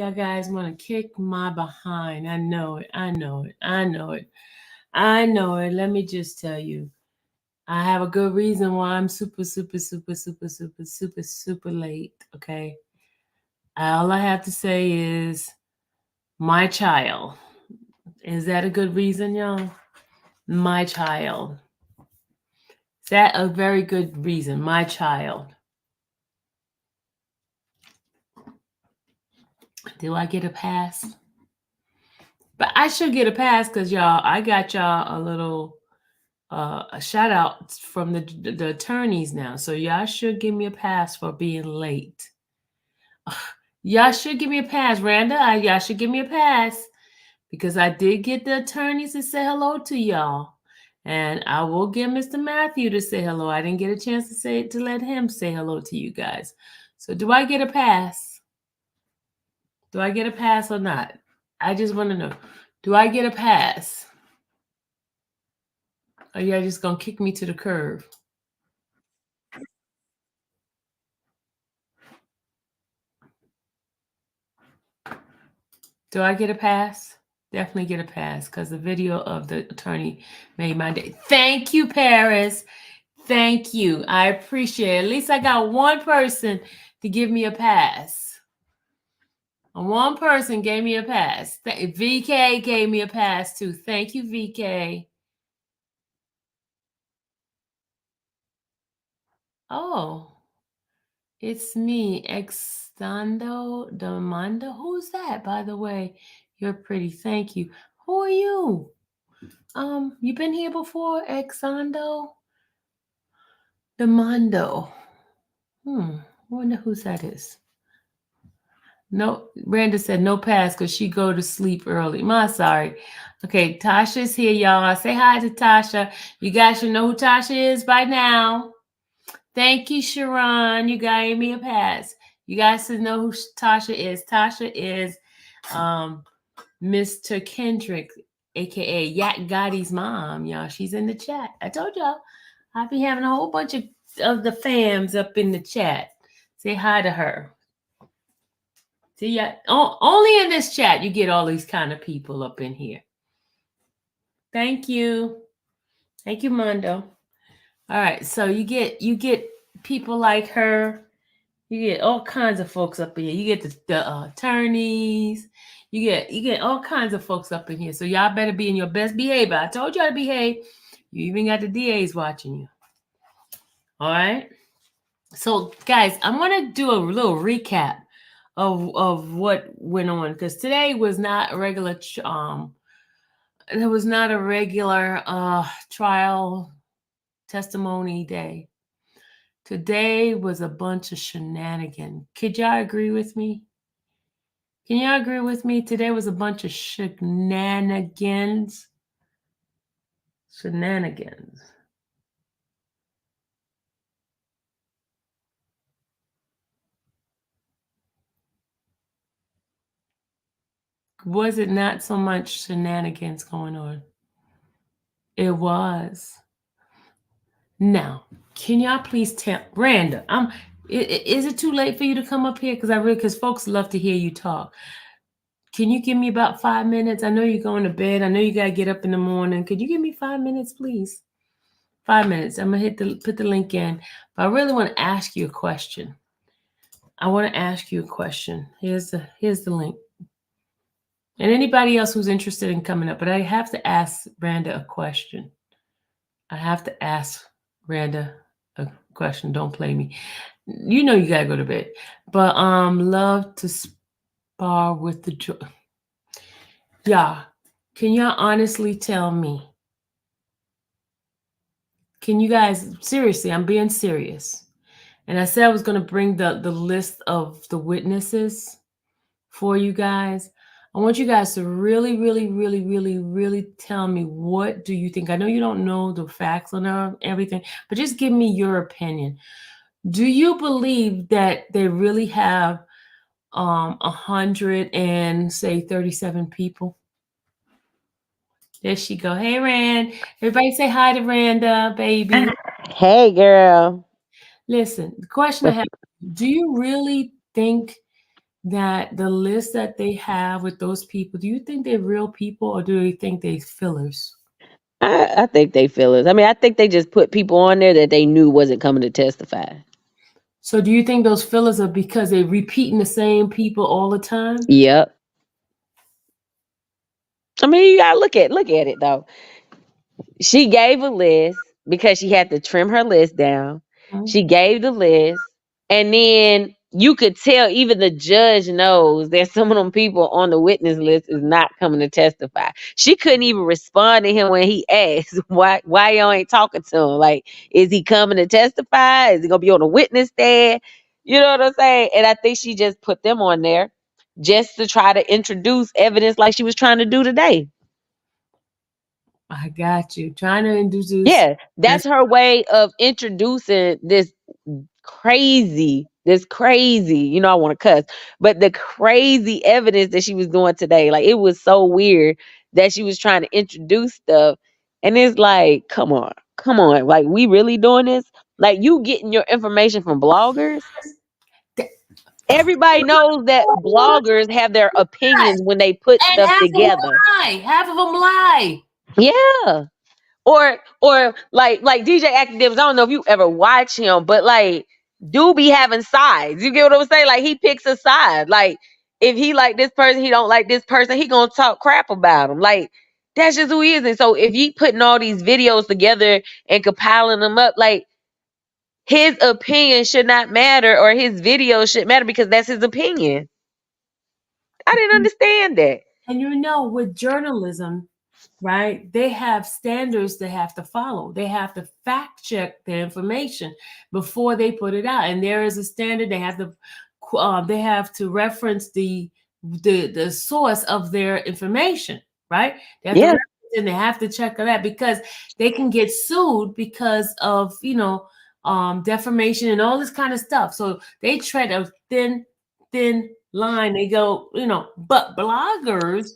y'all guys want to kick my behind. I know it. I know it. I know it. I know it. Let me just tell you. I have a good reason why I'm super late. Okay. All I have to say is my child. Is that a good reason, y'all? My child. Is that a very good reason? My child. Do I get a pass? But I should get a pass because y'all, I got y'all a little a shout out from the attorneys now. So y'all should give me a pass for being late. Y'all should give me a pass, Randa. Y'all should give me a pass because I did get the attorneys to say hello to y'all. And I will get Mr. Matthew to say hello. I didn't get a chance to say it to let him say hello to you guys. So do I get a pass? Do I get a pass or not? I just want to know. Do I get a pass? Or y'all just gonna kick me to the curb? Do I get a pass? Definitely get a pass because the video of the attorney made my day. Thank you, Paris. Thank you. I appreciate it. At least I got one person to give me a pass. One person gave me a pass. VK gave me a pass too. Thank you, VK. Oh, it's me, Exando Demanda. Who's that, by the way? You're pretty. Thank you. Who are you? You been here before, Exando Demando? I wonder whose that is. No, Randa said no pass because she go to sleep early. My sorry. Okay, Tasha's here, y'all. Say hi to Tasha. You guys should know who Tasha is by now. Thank you, Sharon. You gave me a pass. You guys should know who Tasha is. Tasha is Mr. Kendrick, aka Yak Gotti's mom, y'all. She's in the chat. I told y'all I'll be having a whole bunch of the fams up in the chat. Say hi to her. See, yeah, only in this chat you get all these kind of people up in here. Thank you. Thank you, Mondo. All right, so you get people like her. You get all kinds of folks up in here. You get the attorneys. You get all kinds of folks up in here. So y'all better be in your best behavior. I told y'all to behave. You even got the DAs watching you. All right. So guys, I'm gonna do a little recap of what went on because today was not a regular it was not a regular trial testimony day. Today was a bunch of shenanigans. Could y'all agree with me? Can y'all agree with me? Today was a bunch of shenanigans. Shenanigans. Was it not so much shenanigans going on? It was. Now, can y'all please tell Randa? Is it too late for you to come up here? Because folks love to hear you talk. Can you give me about 5 minutes? I know you're going to bed. I know you gotta get up in the morning. Could you give me 5 minutes, please? 5 minutes. I'm gonna put the link in. But I really want to ask you a question. I want to ask you a question. Here's the link. And anybody else who's interested in coming up, but I have to ask Randa a question. I have to ask Randa a question. Don't play me. You know you gotta go to bed. But love to spar with the joy. Y'all, can y'all honestly tell me? Can you guys seriously? I'm being serious. And I said I was gonna bring the list of the witnesses for you guys. I want you guys to really, really, really, really, really tell me what do you think. I know you don't know the facts on everything, but just give me your opinion. Do you believe that they really have 100 and say 37 people? There she go. Hey, Rand. Everybody say hi to Randa, baby. Hey, girl. Listen, the question I have, do you really think that the list that they have with those people, do you think they're real people or do you think they fillers? I think they feel it. I mean, I think they just put people on there that they knew wasn't coming to testify. So do you think those fillers are because they're repeating the same people all the time? Yep. I mean, you gotta look at it though. She gave a list because she had to trim her list down. Mhm. She gave the list, and then you could tell even the judge knows that some of them people on the witness list is not coming to testify. She couldn't even respond to him when he asked why y'all ain't talking to him. Like, is he coming to testify? Is he gonna be on the witness stand? You know what I'm saying? And I think she just put them on there just to try to introduce evidence like she was trying to do today. I got you. Trying to introduce. Yeah, that's her way of introducing this crazy, I want to cuss, but the crazy evidence that she was doing today, like it was so weird that she was trying to introduce stuff. And it's like, come on, like we really doing this? Like you getting your information from bloggers? Everybody knows that bloggers have their opinions when they put And stuff half of them together. lie. Half of them lie. Yeah. Or like DJ Academics, I don't know if you ever watch him, but like do be having sides. You get what I'm saying? Like he picks a side. Like if he like this person, he don't like this person, he gonna talk crap about him. Like that's just who he is. And so if he putting all these videos together and compiling them up, like his opinion should not matter or his video should matter because that's his opinion. I didn't understand that. And you know, with journalism, right, they have standards they have to follow. They have to fact check the information before they put it out. And there is a standard they have to reference the source of their information, right? They have to Yeah. reference and they have to check on that because they can get sued because of defamation and all this kind of stuff. So they tread a thin line. They go, but bloggers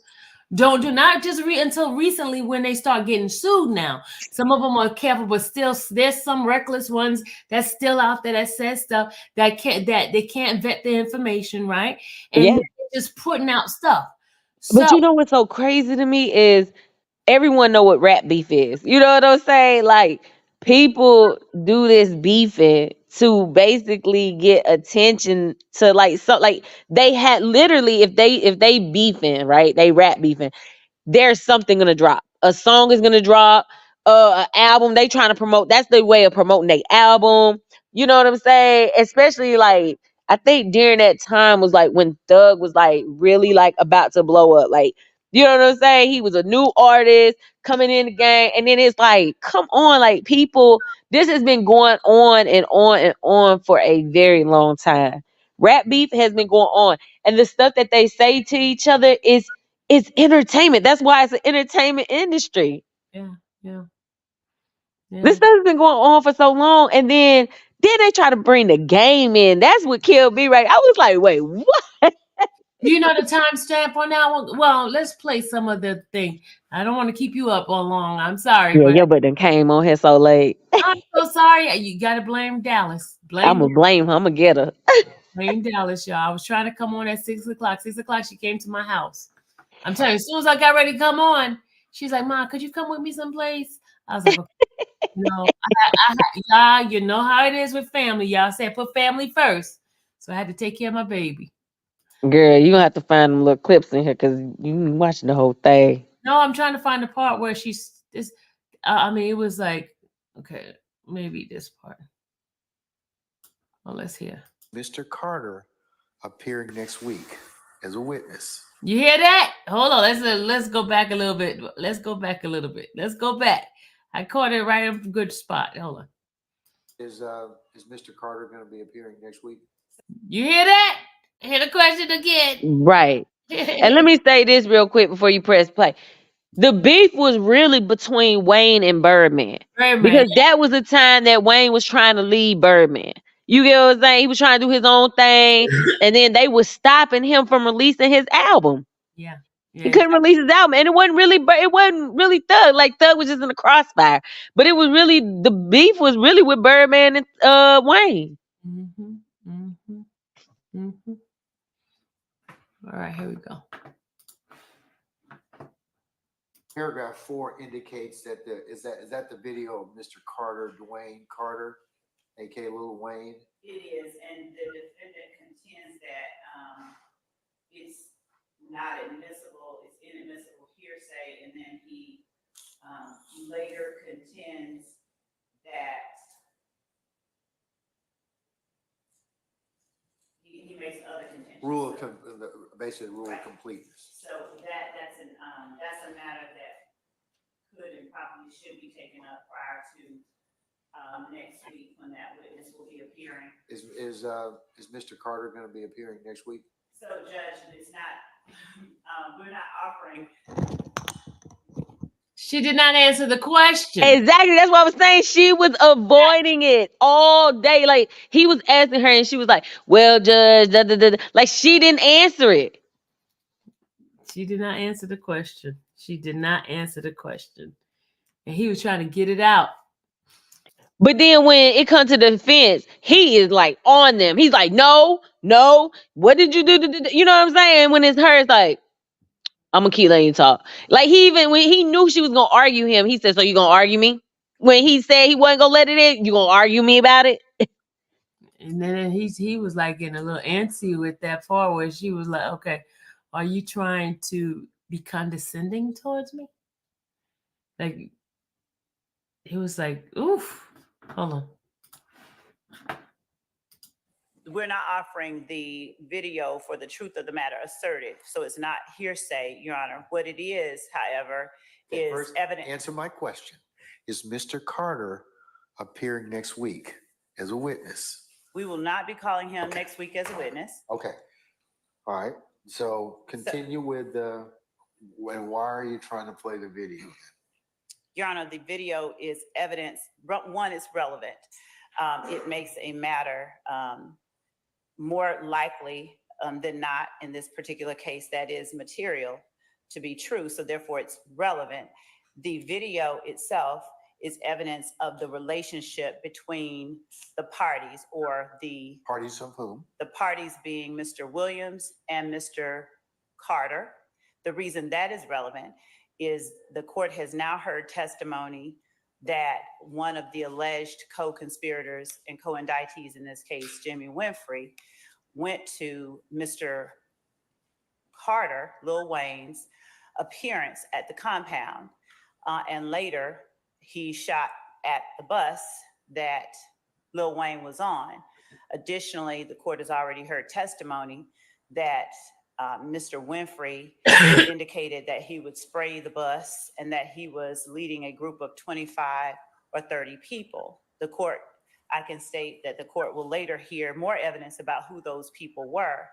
don't do not just until recently when they start getting sued now. Some of them are careful, but still there's some reckless ones that's still out there that says stuff that they can't vet the information, right? And Yeah. they're just putting out stuff. But So you know what's so crazy to me is everyone know what rap beef is. You know what I'm saying? Like people do this beefing to basically get attention to like they had literally if they beefing, right? They rap beefing, there's something gonna drop. A song is gonna drop. An album they trying to promote. That's the way of promoting their album. You know what I'm saying? Especially like I think during that time was like when Thug was like really like about to blow up. Like you know what I'm saying? He was a new artist coming in the game, and then it's like, come on, like people. This has been going on and on and on for a very long time. Rap beef has been going on, and the stuff that they say to each other is it's entertainment. That's why it's an entertainment industry. yeah, yeah, This yeah. stuff has been going on for so long, and then they try to bring the game in. That's what killed me. Right? I was like, wait, what? Do you know the timestamp on that one? Well, let's play some of the thing. I don't want to keep you up all long. I'm sorry, Yeah, but your butt done came on here so late. I'm so sorry. You got to blame Dallas. I'm gonna blame her. I'm gonna get her. Blame Dallas, y'all. I was trying to come on at 6 o'clock. 6 o'clock, she came to my house. I'm telling you, as soon as I got ready to come on, she's like, "Mom, could you come with me someplace?" I was like, okay, "No, y'all, you know how it is with family. Y'all said put family first, so I had to take care of my baby." Girl, you gonna have to find them little clips in here because you ain't watching the whole thing. No, I'm trying to find the part where she's this. I mean, it was like, okay, maybe this part. Well, let's hear. Mr. Carter appearing next week as a witness. You hear that? Hold on. Let's go back a little bit. Let's go back a little bit. Let's go back. I caught it right in a good spot. Hold on. Is Mr. Carter going to be appearing next week? You hear that? Hear the question again. Right. And let me say this real quick before you press play. The beef was really between Wayne and Birdman. Birdman. Because that was the time that Wayne was trying to lead Birdman. You get what I'm saying? He was trying to do his own thing. And then they was stopping him from releasing his album. Yeah. He Yeah. couldn't release his album. And it wasn't really Thug. Like Thug was just in the crossfire. But it was really the beef was really with Birdman and Wayne. Mm-hmm. Mm-hmm. Mm-hmm. All right, here we go. Paragraph 4 indicates that is that the video of Mr. Carter, Dwayne Carter, aka Lil Wayne? It is, and the defendant contends that it's not admissible, it's inadmissible hearsay, and then he later contends that he makes other contentions. Basically rule of completeness. So that's a matter that could and probably should be taken up prior to next week when that witness will be appearing. Is Mr. Carter going to be appearing next week? So, Judge, it's not. We're not offering. She did not answer the question. Exactly. That's what I was saying. She was avoiding it all day. Like, he was asking her and she was like, well, Judge, da, da, da, da. Like, she didn't answer it. She did not answer the question. She did not answer the question. And he was trying to get it out. But then when it comes to the defense, he is like on them. He's like, no, what did you do? You know what I'm saying? When it's her, it's like, I'm gonna keep letting you talk. Like, when he knew she was gonna argue him, he said, so you gonna argue me? When he said he wasn't gonna let it in, you gonna argue me about it? And then he was like getting a little antsy with that part where she was like, okay, are you trying to be condescending towards me? Like, he was like, oof. Hold on. We're not offering the video for the truth of the matter asserted, so it's not hearsay, Your Honor. What it is, however, is First, evidence. answer my question. Is Mr. Carter appearing next week as a witness? We will not be calling him next week as a witness. Okay. All right. So continue with and why are you trying to play the video? Your Honor, the video is evidence. One, it's relevant. It makes a matter more likely than not in this particular case that is material to be true. So therefore, it's relevant. The video itself is evidence of the relationship between the parties, or the Parties of whom? The parties being Mr. Williams and Mr. Carter. The reason that is relevant is the court has now heard testimony that one of the alleged co-conspirators and co-indictees in this case, Jimmy Winfrey, went to Mr. Carter, Lil Wayne's appearance at the compound, and later he shot at the bus that Lil Wayne was on. Additionally, the court has already heard testimony that Mr. Winfrey indicated that he would spray the bus and that he was leading a group of 25 or 30 people. I can state that the court will later hear more evidence about who those people were.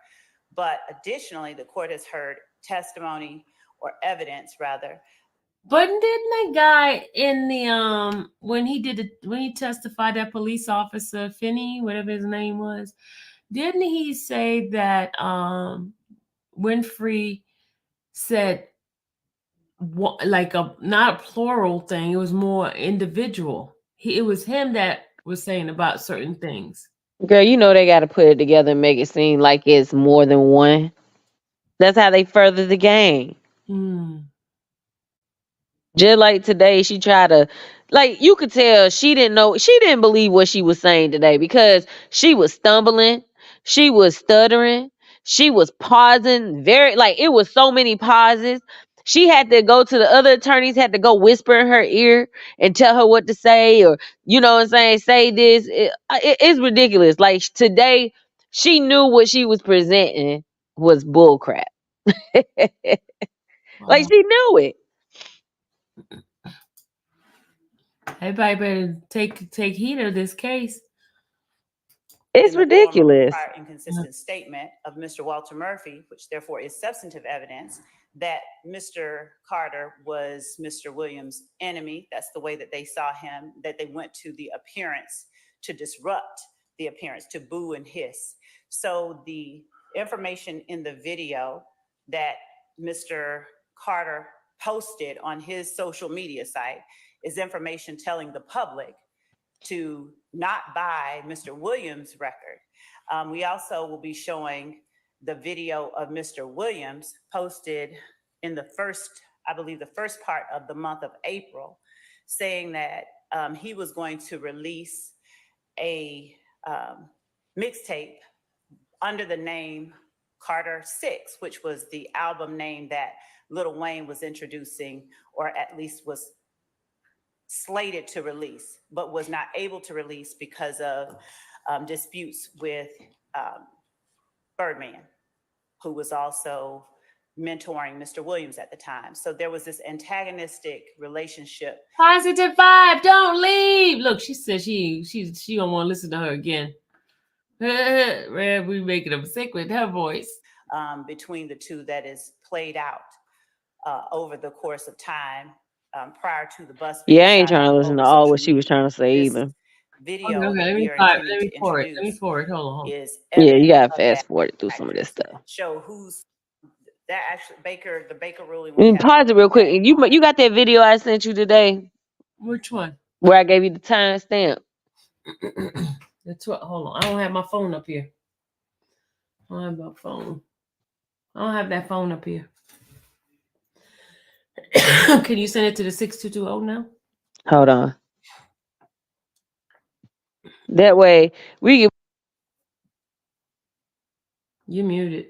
But additionally, the court has heard testimony, or evidence rather. But didn't that guy in the when he testified, that police officer Finney, whatever his name was, didn't he say that Winfrey said like not a plural thing, it was more individual. It was him that was saying about certain things. Girl, you know they got to put it together and make it seem like it's more than one. That's how they further the game. Just like today, she tried to, like, you could tell she didn't believe what she was saying today, because she was stumbling, she was stuttering, she was pausing, it was so many pauses. She had to go to the other attorneys, had to go whisper in her ear and tell her what to say, or, you know what I'm saying, say this. It's ridiculous. Like, today, she knew what she was presenting was bullcrap. Like, she knew it. Everybody better take heed of this case. It's ridiculous. Prior inconsistent statement of Mr. Walter Murphy, which therefore is substantive evidence that Mr. Carter was Mr. Williams' enemy. That's the way that they saw him, that they went to the appearance to disrupt the appearance, to boo and hiss. So the information in the video that Mr. Carter posted on his social media site is information telling the public to not buy Mr. Williams' record. We also will be showing the video of Mr. Williams posted in the first, I believe the first part of the month of April, saying that he was going to release a mixtape under the name Carter 6, which was the album name that Lil Wayne was introducing, or at least was slated to release, but was not able to release because of disputes with Birdman, who was also mentoring Mr. Williams at the time. So there was this antagonistic relationship. Positive vibe, don't leave. Look, she said she don't want to listen to her again. We making them sick with her voice. Between the two that is played out over the course of time prior to the bus. Yeah, I ain't trying to listen to all what she was trying to say either. Video okay, that let we me are intending to forward. introduce Let me forward. Hold on. is Yeah, you gotta evidence of fast that forward through some of this stuff. show who's that actually the Baker ruling. Pause it real quick. You got that video I sent you today Which one? where I gave you the timestamp? Hold on. I don't have my phone up here. I don't have my phone. I don't have that phone up here. Can you send it to the 6220 now? Hold on. That way we can. You muted.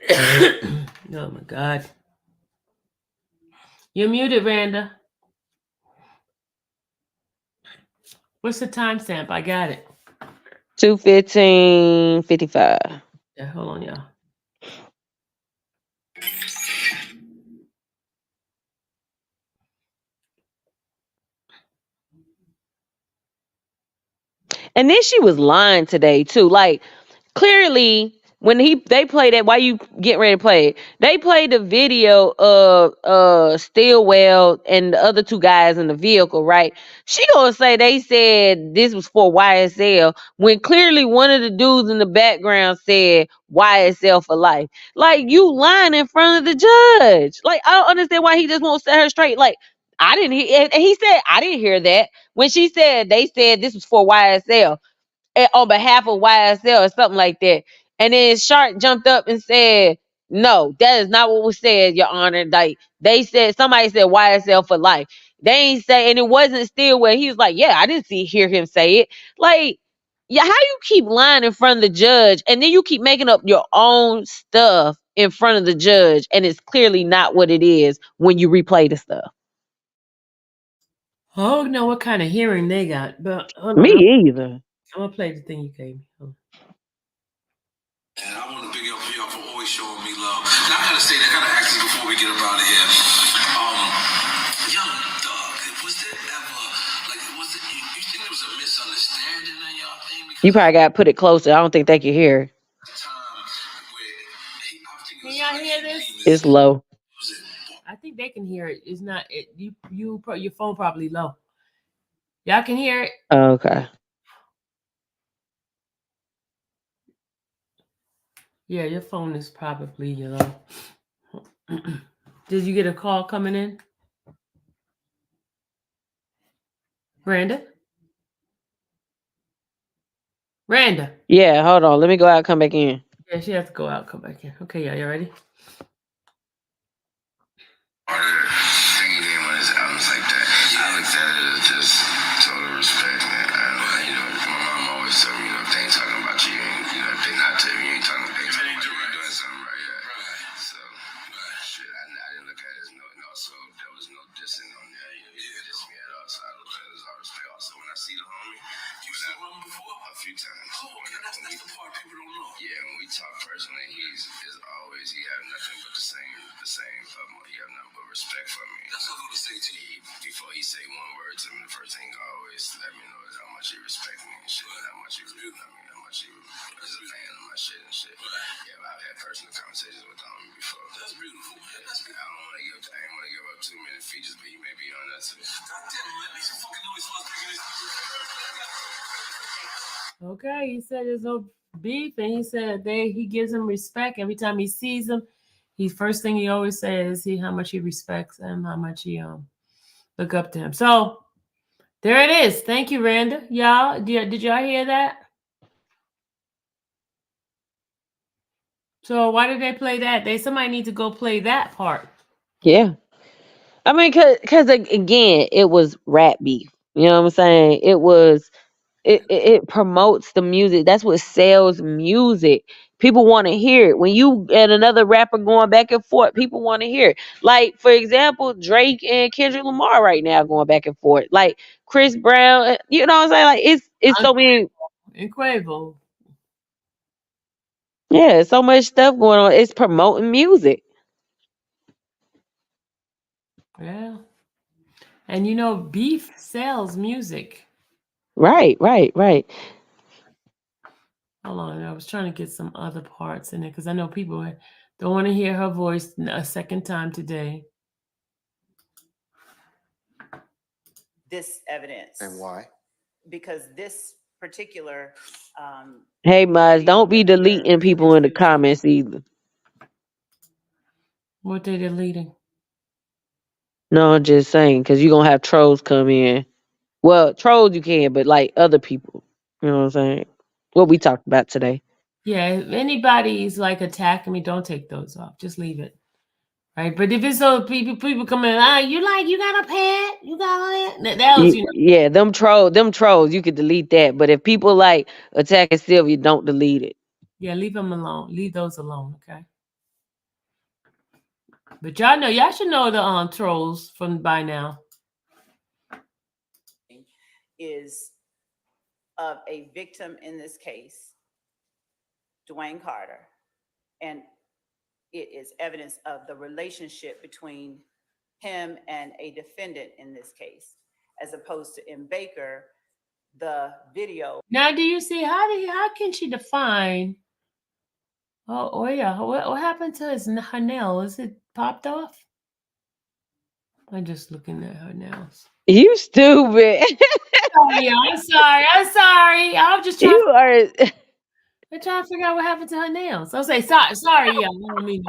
Oh my God. You're muted, Randa. What's the timestamp? I got it. 2:15:55. Yeah, hold on, y'all. And then she was lying today too. Like clearly when they played that, why you getting ready to play it? They played the video of Stillwell and the other two guys in the vehicle, right? She gonna say they said this was for YSL when clearly one of the dudes in the background said YSL for life. Like you lying in front of the judge. Like I don't understand why he just won't set her straight. Like I didn't hear, and he said I didn't hear that when she said they said this was for YSL. On behalf of YSL or something like that. And then Shark jumped up and said, no, that is not what was said, Your Honor. Like somebody said YSL for life. They ain't say, and it wasn't Stillwell. He was like, yeah, I didn't hear him say it. Like, yeah, how you keep lying in front of the judge and then you keep making up your own stuff in front of the judge and it's clearly not what it is when you replay the stuff. I don't know what kind of hearing they got, but Me either. I'm gonna play the thing you gave me. And I want to big up y'all for always showing me love. Now I gotta say that, I gotta ask you before we get up out of here. Young Thug, was there ever you think there was a misunderstanding in y'all thing? You probably gotta put it closer. I don't think they can hear. Can y'all hear this? It's low. I think they can hear it. It's not it. Your phone probably low. Y'all can hear it. Okay. Yeah, your phone is probably low. Did you get a call coming in, Randa? Yeah, hold on. Let me go out and come back in. Yeah, she has to go out, come back in. Okay, yeah, you ready? Thinking game on his albums like that. I looked at it as just total respect, man. My mom always told me, if they ain't talking about you, if they not to you ain't talking about you, you're doing something right, yeah. So, shit, I didn't look at it as no, and also there was no dissing on there. You didn't diss me at all, so I looked at it as all respect. Also, when I see the homie, you seen him before? A few times. Oh, okay, that's the part people don't know. Yeah, when we talk personally, he have nothing but the same. He have nothing but respect for me. That's what I'm gonna say to you. Before he say one word to me, the first thing he always let me know is how much he respect me and shit, and how much he is a fan of my shit and shit. Right. Yeah, I've had personal conversations with him before. That's beautiful. That's beautiful. I ain't want to give up too many features, but he may be on that too. God damn it, man. Make some fucking noise for us making this. Okay, he said there's no beef, and he said he gives him respect every time he sees him. first thing he always says how much he respects him, how much he look up to him. So there it is. Thank you, Randa. Y'all, did y'all hear that? So why did they play that? Somebody need to go play that part. Yeah. I mean, cause again, it was rap beef. You know what I'm saying? It promotes the music. That's what sells music. People want to hear it. When you and another rapper going back and forth, people want to hear it. Like, for example, Drake and Kendrick Lamar right now going back and forth. Like Chris Brown, you know what I'm saying? Like it's so many. And Quavo. Yeah, so much stuff going on. It's promoting music. Yeah. And beef sells music. Right. Hold on, I was trying to get some other parts in it because I know people don't want to hear her voice a second time today. This evidence. And why? Because this particular Hey, Maz, video don't be that we're deleting people in the introducing- comments either. What they deleting? No, I'm just saying, because you're going to have trolls come in. Well, trolls you can, but like other people. You know what I'm saying? What we talked about today. Yeah, if anybody's like attacking me, don't take those off. Just leave it. Right? But if it's so people come in, you got a pet, you got a that was Yeah, them trolls, you could delete that. But if people like attacking Sylvia, don't delete it. Yeah, leave them alone. Leave those alone, okay? But y'all should know the trolls from by now. Is of a victim in this case, Dwayne Carter, and it is evidence of the relationship between him and a defendant in this case, as opposed to in Baker, the video. Now, do you see how can she define? Oh yeah, what happened to her nail? Is it popped off? I'm just looking at her nails. You stupid. I'm sorry. I'm just trying. You are. I'm trying to figure out what happened to her nails. I'll say sorry, yeah. I don't mean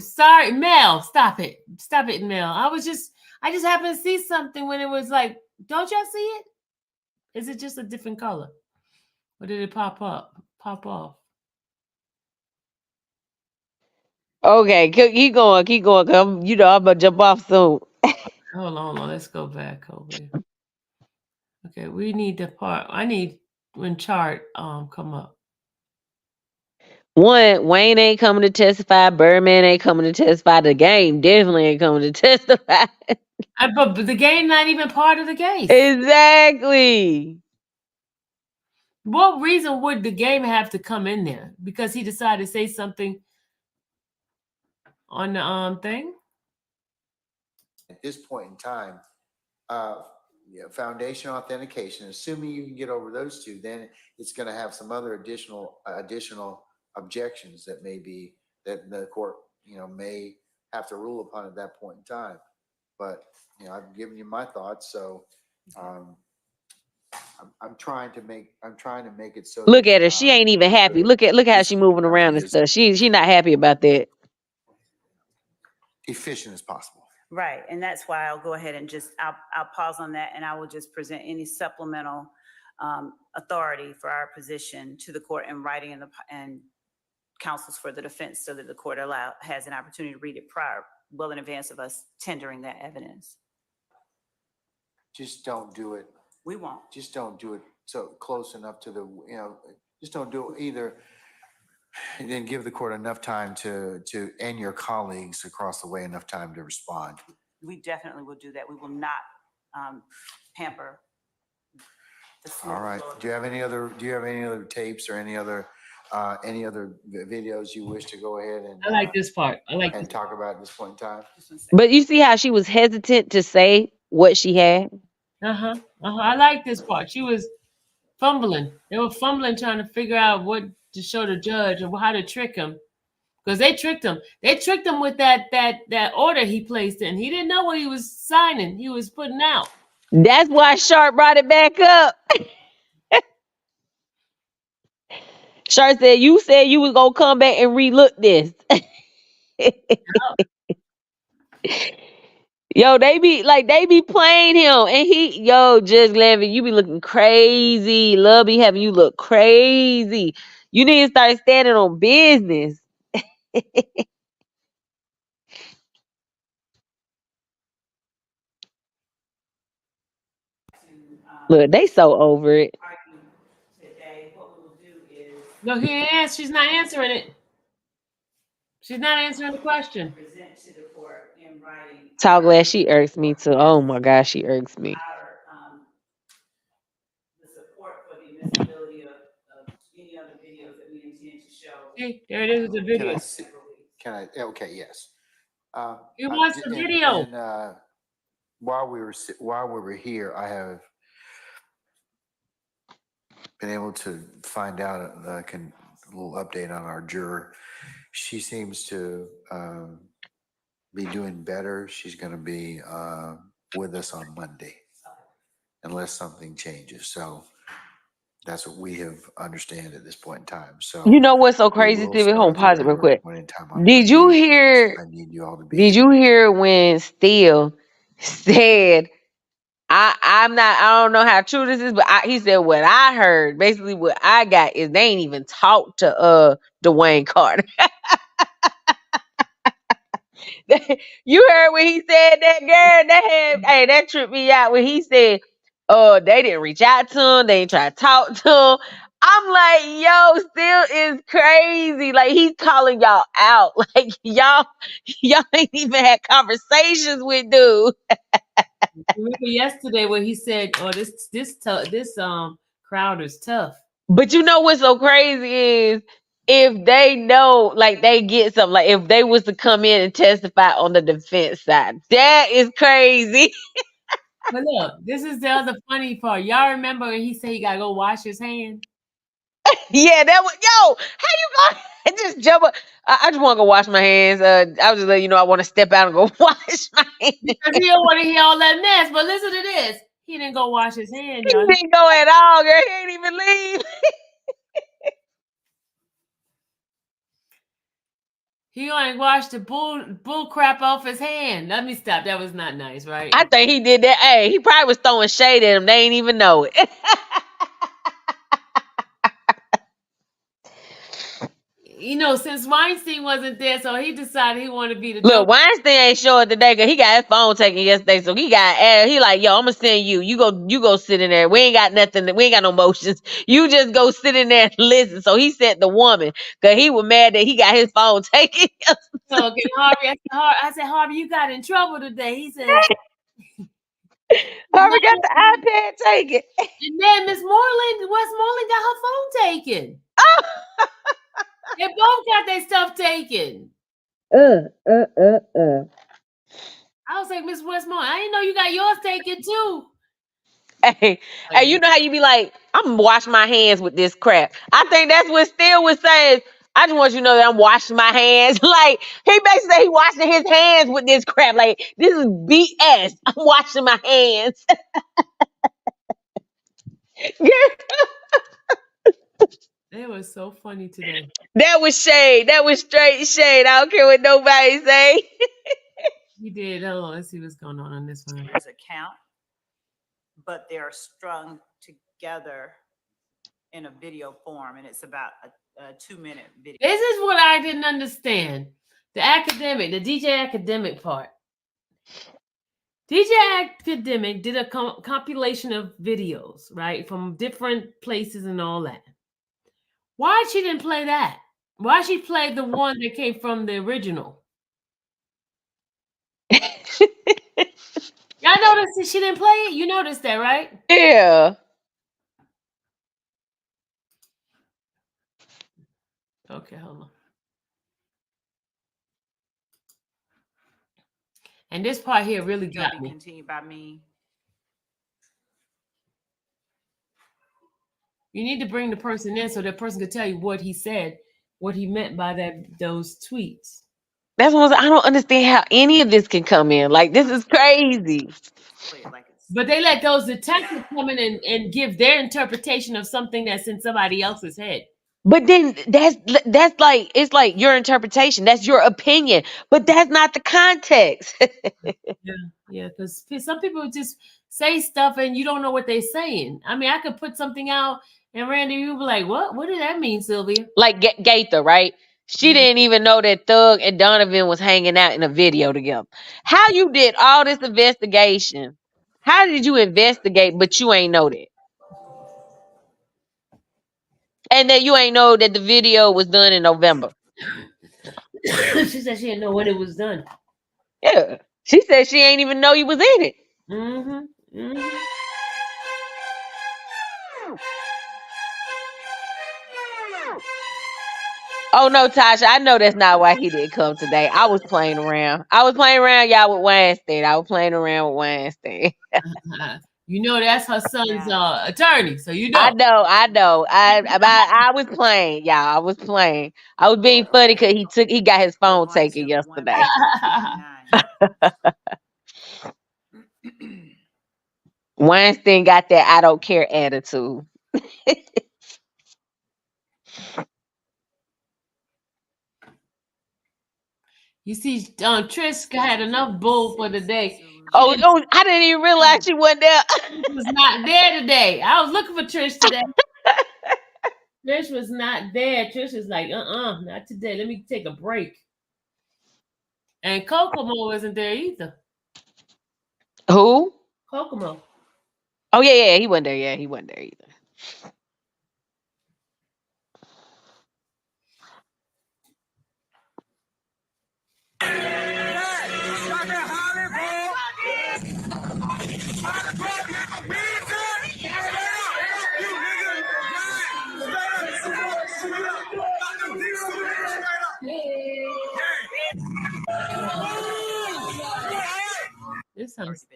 sorry, Mel. Stop it, Mel. I just happened to see something when it was like, don't y'all see it? Is it just a different color, or did it pop off? Okay, keep going. I'm gonna jump off soon. Hold on. Let's go back over here. Okay, we need the part. I need when chart come up. One, Wayne ain't coming to testify. Birdman ain't coming to testify. The game definitely ain't coming to testify. But the game not even part of the case. Exactly. What reason would the game have to come in there? Because he decided to say something on the thing? At this point in time, foundation authentication, assuming you can get over those two, then it's going to have some other additional objections that may be that the court may have to rule upon at that point in time. But I've given you my thoughts, so I'm trying to make it so. Look at her. She ain't even happy. Look how she moving around and stuff. She not happy about that. Efficient as possible. Right, and that's why I'll go ahead and I'll pause on that, and I will just present any supplemental authority for our position to the court in writing and counsels for the defense, so that the court has an opportunity to read it well in advance of us tendering that evidence. Just don't do it. We won't. Just don't do it so close enough to the just don't do it either. And then give the court enough time to and your colleagues across the way enough time to respond. We definitely will do that. We will not hamper the all right. Do you have any other tapes or any other videos you wish to go ahead and I like this part. and talk about at this point in time? But you see how she was hesitant to say what she had? I like this part. She was fumbling. They were fumbling trying to figure out what to show the judge and how to trick him. Because they tricked him. They tricked him with that order he placed in. He didn't know what he was signing. He was putting out. That's why Sharp brought it back up. Shirt said you was gonna come back and relook this. Yo, they be playing him, and Judge Levy, you be looking crazy. Love be having you look crazy. You need to start standing on business. Look, they so over it. Today, what we will do is No, she's not answering it. She's not answering the question. present to the court in writing Tall Glass, she irks me too. Oh my gosh, she irks me. the support for the admissibility of any other videos that we intend to show. See, there it is, the video. Okay, yes. He wants the video. And, while we were here, I have been able to find out a little update on our juror. She seems to be doing better. She's going to be with us on Monday, unless something changes. So that's what we have understand at this point in time. So You know what's so we crazy, will Stevie? Hold on, start pause it the real quick. point in time on Did you Monday. hear? I need you all to be. Did you hear when Steele said, I don't know how true this is, but he said what I heard, basically what I got is they ain't even talked to Dwayne Carter. You heard when he said that, girl? That tripped me out when he said, they didn't reach out to him, they ain't try to talk to him. I'm like, yo, Steele is crazy. Like, he's calling y'all out. Like, y'all ain't even had conversations with dude. Remember yesterday when he said, "Oh, this crowd is tough." But you know what's so crazy is if they know, like, they get something, like if they was to come in and testify on the defense side, that is crazy. But look, this is the other funny part. Y'all remember when he said he gotta go wash his hand? Yeah, that was how you gonna just jump up? I just want to go wash my hands. I was just letting you know I want to step out and go wash my hands. Because he don't want to hear all that mess. But listen to this. He didn't go wash his hand, He y'all. didn't go at all, girl. He ain't even leave. He only washed the bull crap off his hand. Let me stop. That was not nice, right? I think he did that. Hey, he probably was throwing shade at him. They ain't even know it. You know, since Weinstein wasn't there, so he decided he wanted to be the Look, Weinstein ain't showing today because he got his phone taken yesterday. So he like, yo, I'm gonna send you. You go sit in there. We ain't got nothing. We ain't got no motions. You just go sit in there and listen. So he sent the woman because he was mad that he got his phone taken. So again, Harvey, I said, Harvey, you got in trouble today. He says, Harvey got the iPad taken. And then Westmoreland got her phone taken. They both got their stuff taken. I was like, Miss Westmoreland, I didn't know you got yours taken too. Hey, you know how you be like, I'm gonna wash my hands with this crap. I think that's what Steele was saying. I just want you to know that I'm washing my hands. Like, he basically said he washing his hands with this crap. Like, this is BS. I'm washing my hands. It was so funny today. That was shade. That was straight shade. I don't care what nobody say. He did. Hold on, let's see what's going on this one. There's a count, but they're strung together in a video form, and it's about a 2-minute video. This is what I didn't understand. The DJ Academic part. DJ Academic did a compilation of videos, right, from different places and all that. Why she didn't play that? Why she played the one that came from the original? Y'all noticed that she didn't play it? You noticed that, right? Yeah. Okay, hold on. And this part here really got me. Continued by me. You need to bring the person in so that person could tell you what he said, what he meant by those tweets. That's what I don't understand how any of this can come in. Like, this is crazy. But they let those detectives come in and give their interpretation of something that's in somebody else's head. But then that's like, it's like your interpretation. That's your opinion, but that's not the context. Yeah, because some people just say stuff and you don't know what they're saying. I mean, I could put something out and Randy, you be like, what? What did that mean, Sylvia? Like Gaither, right? She didn't even know that Thug and Donovan was hanging out in a video together. How you did all this investigation? How did you investigate, but you ain't know that? And that you ain't know that the video was done in November. She said she didn't know when it was done. Yeah. She said she ain't even know you was in it. Mm-hmm. Mm-hmm. Oh no, Tasha, I know that's not why he didn't come today. I was playing around. I was playing around y'all with Weinstein. I was playing around with Weinstein. You know that's her son's Yeah. attorney, so you I know. know. I was playing, y'all. I was playing. I was being funny because he got his phone taken yesterday. 1:59. Weinstein got that I don't care attitude. You see, Trish had enough bull for the day. Oh, I didn't even realize she wasn't there. Trish was not there today. I was looking for Trish today. Trish was not there. Trish was like, not today. Let me take a break. And Kokomo wasn't there either. Who? Kokomo. Oh yeah, he wasn't there. Yeah, he wasn't there either. This sounds.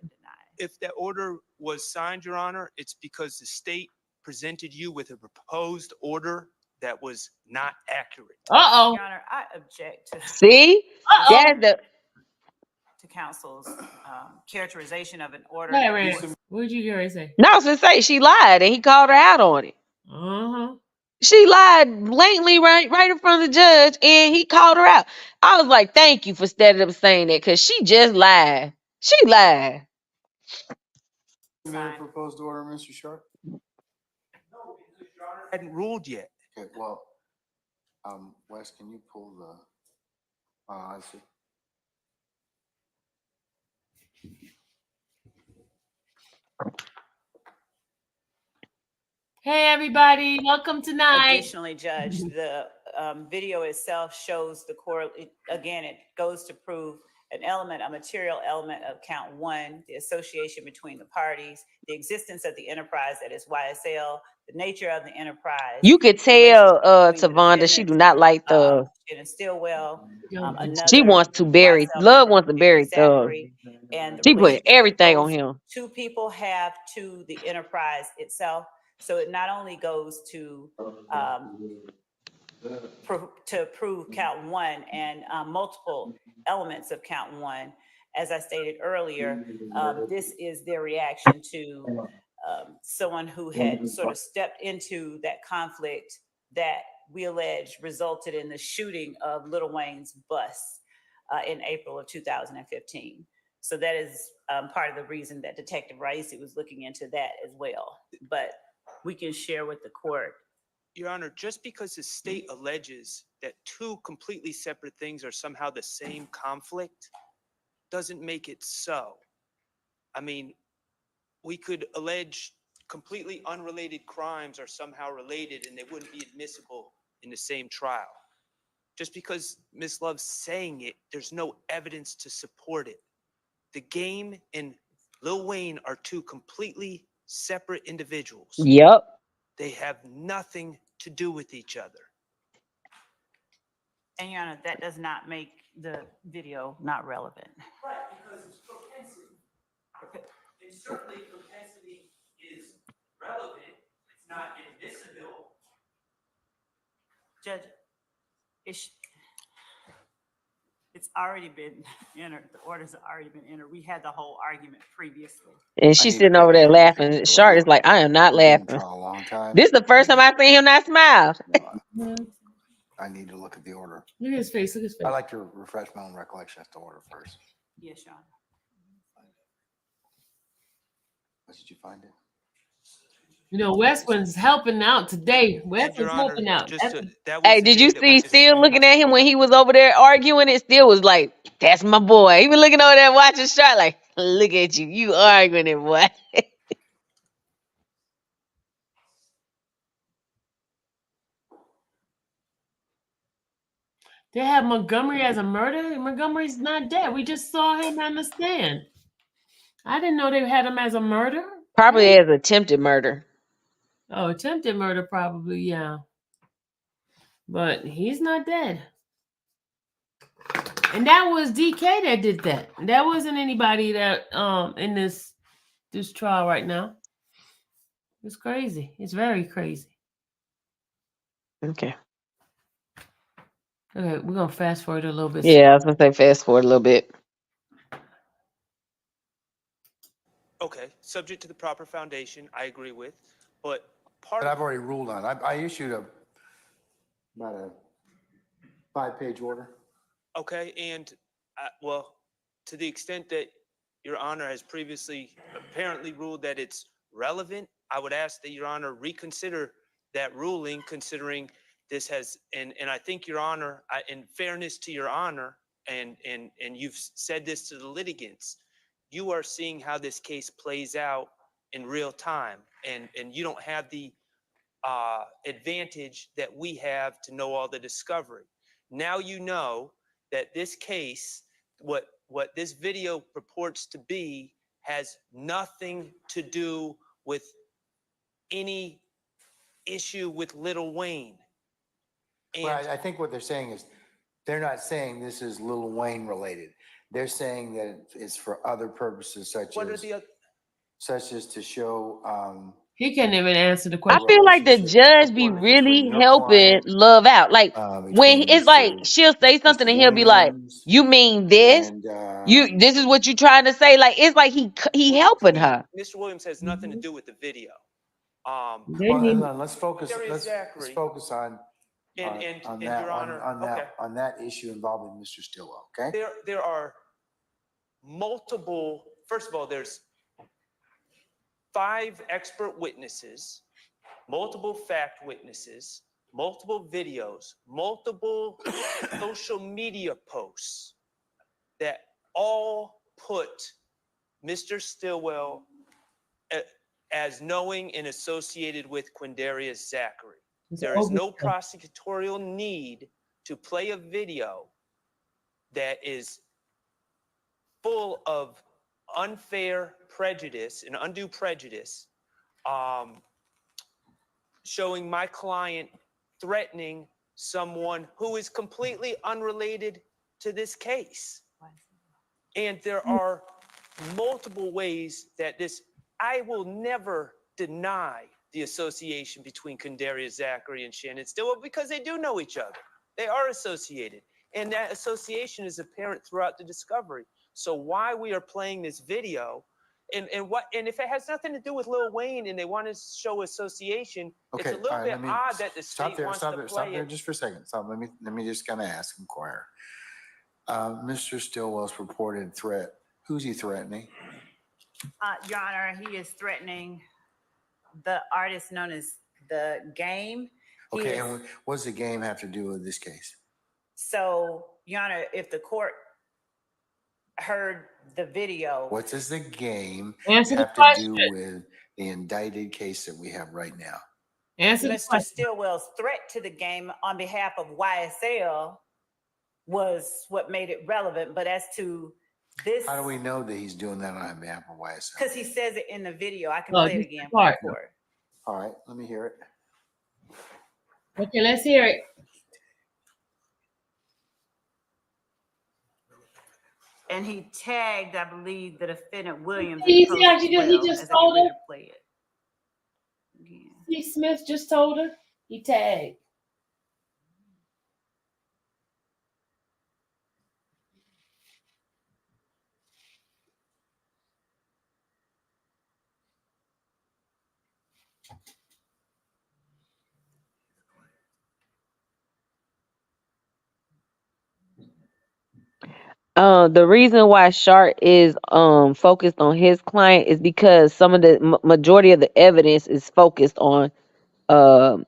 If that order was signed, Your Honor, it's because the state presented you with a proposed order that was not accurate. Uh-oh. Your Honor, I object See? Uh-oh. That's the to counsel's characterization of an order. Hey, that Rand, was- what did you hear her say? no, I was gonna say she lied and he called her out on it. Uh-huh. She lied blatantly right in front of the judge and he called her out. I was like, thank you for standing up saying that because she just lied. She lied. Submit a proposed order, Mr. Sharp? No, because Your Honor hadn't ruled yet. Okay, well, Wes, can you pull the, I see. Hey, everybody. Welcome tonight. Additionally, Judge, the video itself shows the core, again, it goes to prove an element, a material element of count one, the association between the parties, the existence of the enterprise that is YSL, the nature of the enterprise. You could tell Tavonda she do not like the Shannon Stillwell, she another wants to bury YSL Love member, wants to bury Thug. Zachary, and the She put relationship everything on those him. two people have to the enterprise itself. So it not only goes to prove count one and multiple elements of count one. As I stated earlier, this is their reaction to someone who had sort of stepped into that conflict that we allege resulted in the shooting of Lil Wayne's bus in April of 2015. So that is part of the reason that Detective Raisi was looking into that as well. But we can share with the court. Your Honor, just because the state alleges that two completely separate things are somehow the same conflict doesn't make it so. I mean, we could allege completely unrelated crimes are somehow related and they wouldn't be admissible in the same trial. Just because Ms. Love's saying it, there's no evidence to support it. The Game and Lil Wayne are two completely separate individuals. Yep. They have nothing to do with each other. And Your Honor, that does not make the video not relevant. Right, because it's propensity. And certainly propensity is relevant. It's not admissible. Judge, It's already been entered. The orders have already been entered. We had the whole argument previously. And I she's need to sitting take over a there minute. laughing. Shark is like, I am not We've been in laughing. trial a long time. This is the first time I seen him not smile. I need to look at the order. Look at his face. Look at his face. I like to refresh my own recollection as to order first. Yes, Your Honor. Did you find it? You know, Westman's helping out today. And Westman's Your Honor, helping out. just That's- that was Hey, the did you thing that we see just- Steele looking at him when he was over there arguing? It still was like, that's my boy. He was looking over there watching Shark like, look at you. You arguing it, boy. They have Montgomery as a murder. Montgomery's not dead. We just saw him on the stand. I didn't know they had him as a murder. Probably as attempted murder. Oh, attempted murder, probably, yeah. But he's not dead. And that was DK that did that. That wasn't anybody that in this trial right now. It's crazy. It's very crazy. Okay. Okay, we're gonna fast forward a little bit. Yeah, I was gonna say fast forward a little bit. Okay, subject to the proper foundation, I agree with, but part But of I've already ruled on it. I issued about a 5-page order. Okay, and well, to the extent that Your Honor has previously apparently ruled that it's relevant, I would ask that Your Honor reconsider that ruling, considering this has, and I think Your Honor, in fairness to Your Honor, and you've said this to the litigants, you are seeing how this case plays out in real time, and you don't have the advantage that we have to know all the discovery. Now you know that this case, what this video purports to be, has nothing to do with any issue with Lil Wayne. And Well, I think what they're saying is, they're not saying this is Lil Wayne related. They're saying that it's for other purposes what are the other? such as to show, He can't even answer the I question. feel like the relationship judge be purported between really your helping client, Love out. Like when between it's like Mr. she'll say something Mr. and he'll be like, Williams "You mean this? and This is what you trying to say?" Like it's like he Well, helping the tweet, her. Mr. Williams has nothing to do with the video. They well, need- hold on, let's focus. There is Let's Zachary. focus on And that Your Honor, okay. on that issue involving Mr. Stillwell. Okay. There are multiple, first of all, there's 5 expert witnesses, multiple fact witnesses, multiple videos, multiple social media posts that all put Mr. Stillwell as knowing and associated with Quindarius Zachary. There is no prosecutorial need to play a video that is full of unfair prejudice and undue prejudice, showing my client threatening someone who is completely unrelated to this case. And there are multiple ways that I will never deny the association between Quindarius Zachary and Shannon Stillwell, because they do know each other. They are associated. And that association is apparent throughout the discovery. So why we are playing this video, and if it has nothing to do with Lil Wayne and they want to show association, Okay. it's a little bit odd that the state wants to Stop play there it. just for a second. Stop. Let me just kind of inquire. Mr. Stillwell's purported threat. Who's he threatening? Your Honor, he is threatening the artist known as The Game. He Okay, is- and what does the game have to do with this case? So, Your Honor, if the court heard the video, What does the game Answer the have to question. do with the indicted case that we have right now? Answer the Mr. question. Stillwell's threat to the game on behalf of YSL was what made it relevant. But as to this, How do we know that he's doing that on behalf of YSL? because he says it in the video. I can Oh, play it this again part. for it. All right, let me hear it. Okay, let's hear it. And he tagged, I believe, the defendant Williams. See, in the see how post she as just- he well, just as I get told ready her? to play it. Again. Steve Smith just told her. He tagged. The reason why Sharp is focused on his client is because some of the majority of the evidence is focused on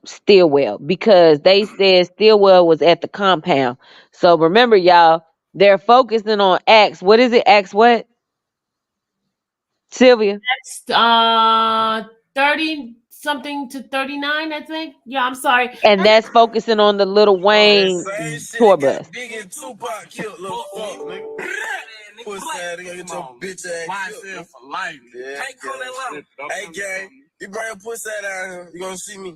Stillwell, because they said Stillwell was at the compound. So remember, y'all, they're focusing on Acts. What is it? Acts what? Sylvia? That's 30 something to 39, I think. Yeah, I'm sorry. And that's focusing on the Lil Wayne tour bus. Big and Tupac killed little fuck, nigga. Pussy ass nigga, get your bitch ass killed. For life. Yeah. Hey, gang, you bring your pussy ass down here, you gonna see me.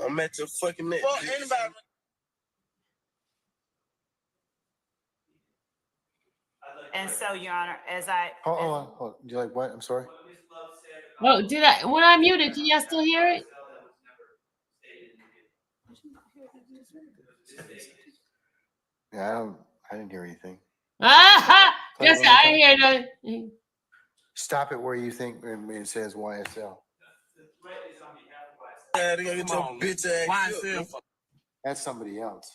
I'm at your fucking neck. Fuck anybody. And so, Your Honor, as I. Hold on. You like what? I'm sorry. Oh, when I muted, can y'all still hear it? Yeah, I didn't hear anything. Yes, I hear that. Stop it where you think it says YSL. That's somebody else.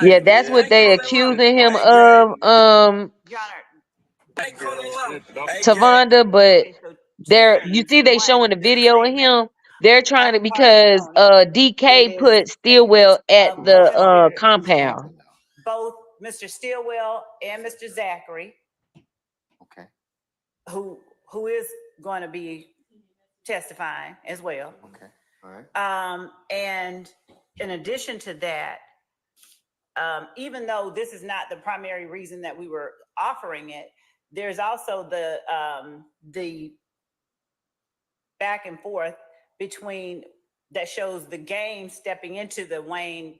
Yeah, that's what they accusing him of, Your Honor. Tavonda, but you see they showing the video of him. They're trying to, because DK put Stillwell at the compound. Both Mr. Stillwell and Mr. Zachary, Okay. who is going to be testifying as well. Okay. All right. And in addition to that, even though this is not the primary reason that we were offering it, there's also the back and forth between that shows the game stepping into the Wayne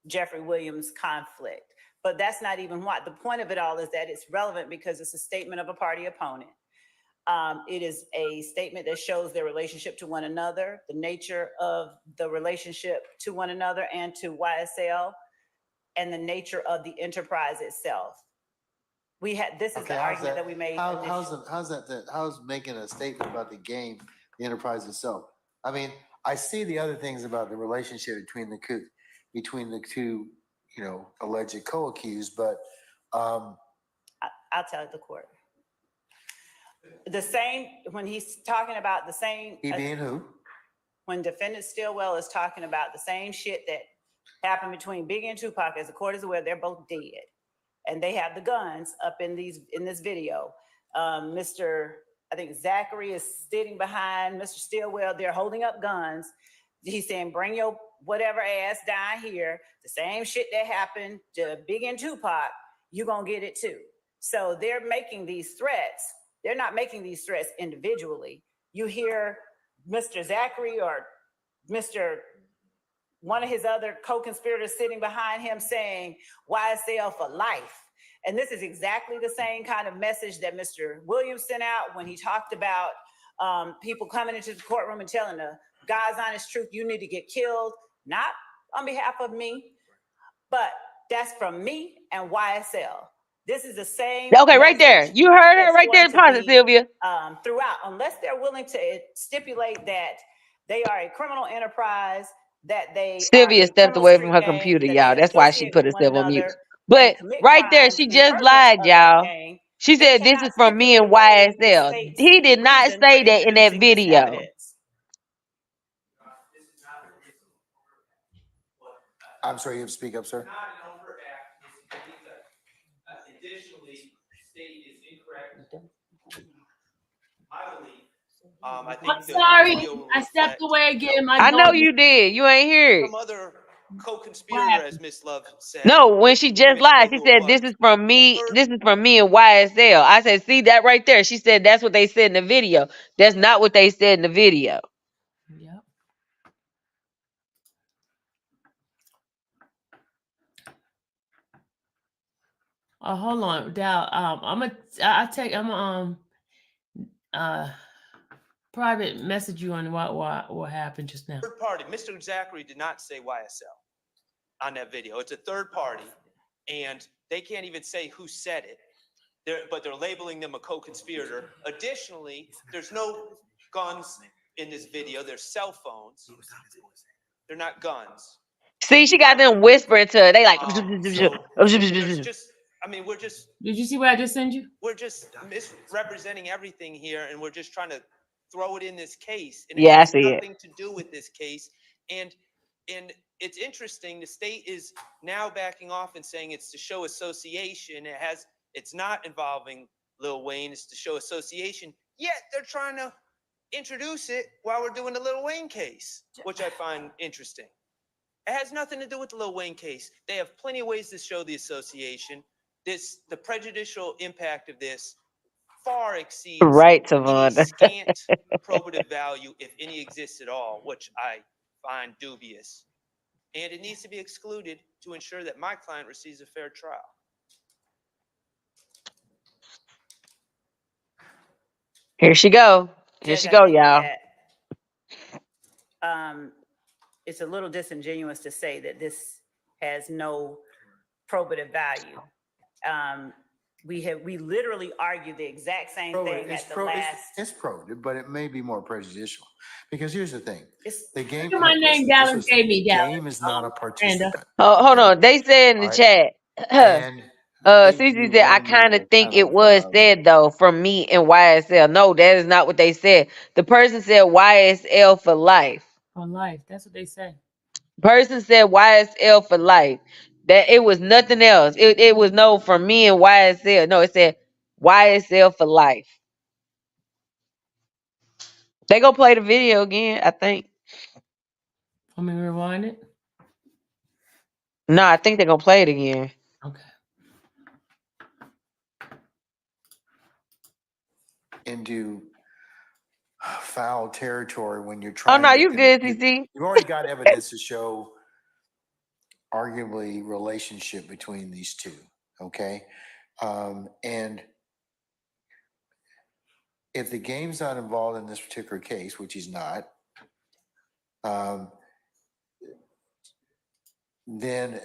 Jeffrey Williams conflict. But that's not even what the point of it all is, that it's relevant because it's a statement of a party opponent. It is a statement that shows their relationship to one another, the nature of the relationship to one another and to YSL, and the nature of the enterprise itself. This is the argument that we made. How's making a statement about the game, the enterprise itself? I mean, I see the other things about the relationship between the two, alleged co-accused, but I'll tell the court. The same, when he's talking about the same. He being who? When defendant Stillwell is talking about the same shit that happened between Biggie and Tupac, as the court is aware, they're both dead. And they have the guns up in this video. I think Zachary is sitting behind Mr. Stillwell. They're holding up guns. He's saying, bring your whatever ass down here. The same shit that happened to Biggie and Tupac, you're going to get it too. So they're making these threats. They're not making these threats individually. You hear Mr. Zachary or one of his other co-conspirators sitting behind him saying, YSL for life. And this is exactly the same kind of message that Mr. Williams sent out when he talked about people coming into the courtroom and telling the God's honest truth, you need to get killed, not on behalf of me, but that's from me and YSL. This is the same. Okay, right there. You heard her right there. Pause it, Sylvia. Throughout, unless they're willing to stipulate that they are a criminal enterprise, that they Sylvia stepped away from her computer, y'all. That's why she put herself on mute. But right there, she just lied, y'all. She said this is from me and YSL. He did not say that in that video. I'm sorry, you have to speak up, sir. Additionally, state is incorrect. I believe. I think I'm sorry, I stepped away again. I know you did. You ain't here. Some other co-conspirator, as Miss Love said. No, when she just lied, she said this is from me. This is from me and YSL. I said, see that right there. She said that's what they said in the video. That's not what they said in the video. Yep. Oh, hold on, Dal. I'll take. Private message you on what happened just now. Third party. Mr. Zachary did not say YSL on that video. It's a third party, and they can't even say who said it. But they're labeling them a co-conspirator. Additionally, there's no guns in this video. There's cell phones. They're not guns. See, she got them whispering to her. They like. There's just I mean, we're just. Did you see what I just sent you? We're just misrepresenting everything here, and we're just trying to throw it in this case, and it Yeah, I has see it. nothing to do with this case. And it's interesting. The state is now backing off and saying it's to show association. It's not involving Lil Wayne. It's to show association. Yet they're trying to introduce it while we're doing the Lil Wayne case, which I find interesting. It has nothing to do with the Lil Wayne case. They have plenty of ways to show the association. The prejudicial impact of this far exceeds Right, any Tavonda. scant probative value, if any exists at all, which I find dubious. And it needs to be excluded to ensure that my client receives a fair trial. Here she go. Here Judge, she I go, think y'all. that, it's a little disingenuous to say that this has no probative value. We literally argued the exact same thing at the last. It's probative, but it may be more prejudicial. Because here's the thing. The game. Look at my name Dallas gave me, Dallas. Game is not a participant. Hold on. They said in the All chat. And Cece said, I kind of think it was said though from me and YSL. No, that is not what they said. The person said YSL for life. For life. That's what they say. Person said YSL for life. That it was nothing else. It was no from me and YSL. No, it said YSL for life. They go play the video again, I think. Want me to rewind it? No, I think they're gonna play it again. Okay. Into foul territory when you're Oh trying. no, to you good, CC. You've already got evidence to show arguably relationship between these two. Okay. And if the game's not involved in this particular case, which he's not, then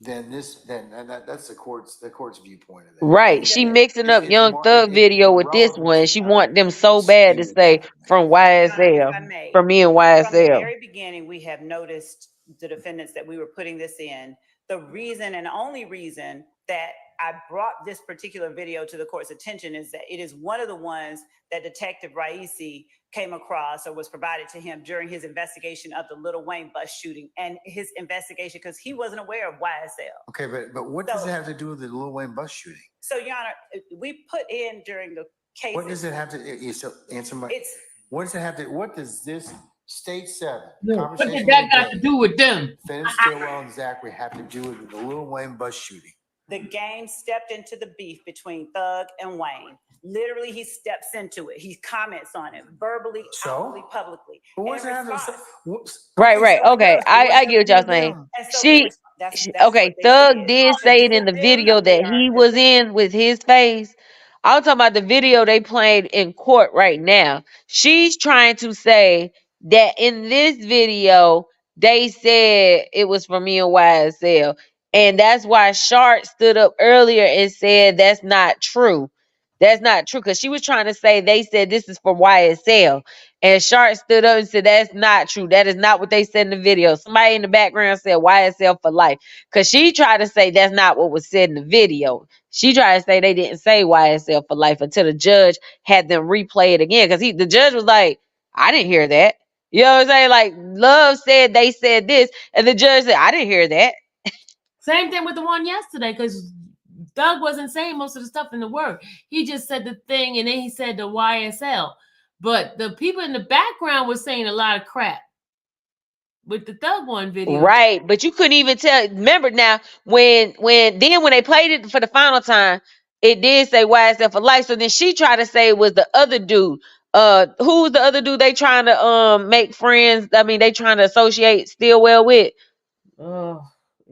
that's the court's viewpoint of that. Right. She mixing up It's Young more- Thug it- video the with this one. relevance She is want them not so bad to skewed say that way. from If I YSL. may. From me and From the YSL. very beginning, we have noticed the defendants that we were putting this in. The reason and only reason that I brought this particular video to the court's attention is that it is one of the ones that Detective Raisi came across or was provided to him during his investigation of the Lil Wayne bus shooting and his investigation because he wasn't aware of YSL. Okay, but what does it have to do with the Lil Wayne bus shooting? So, Your Honor, we put in during the case. What does it have to answer my? What does it have to? What does this State 7 What did that got to do with them? Defendant Stillwell and Zachary have to do with the Lil Wayne bus shooting? The game stepped into the beef between Thug and Wayne. Literally, he steps into it. He comments on it verbally, outwardly, publicly. What's In that? response- Right. Okay. I get what y'all saying. And so She that's okay, what they Thug said. did say it in the video that he was in with his face. I'm talking about the video they played in court right now. She's trying to say that in this video, they said it was from me and YSL. And that's why Shark stood up earlier and said that's not true. That's not true. Because she was trying to say they said this is for YSL. And Shark stood up and said that's not true. That is not what they said in the video. Somebody in the background said YSL for life. Because she tried to say that's not what was said in the video. She tried to say they didn't say YSL for life until the judge had them replay it again. Because the judge was like, I didn't hear that. You know what I'm saying? Like, Love said they said this. And the judge said, I didn't hear that. Same thing with the one yesterday, because Doug wasn't saying most of the stuff in the word. He just said the thing, and then he said the YSL. But the people in the background were saying a lot of crap with the Thug one video. Right, but you couldn't even tell. Remember now, when they played it for the final time, it did say YSL for life. So then she tried to say it was the other dude. Who's the other dude they trying to make friends? I mean, they trying to associate Stillwell with.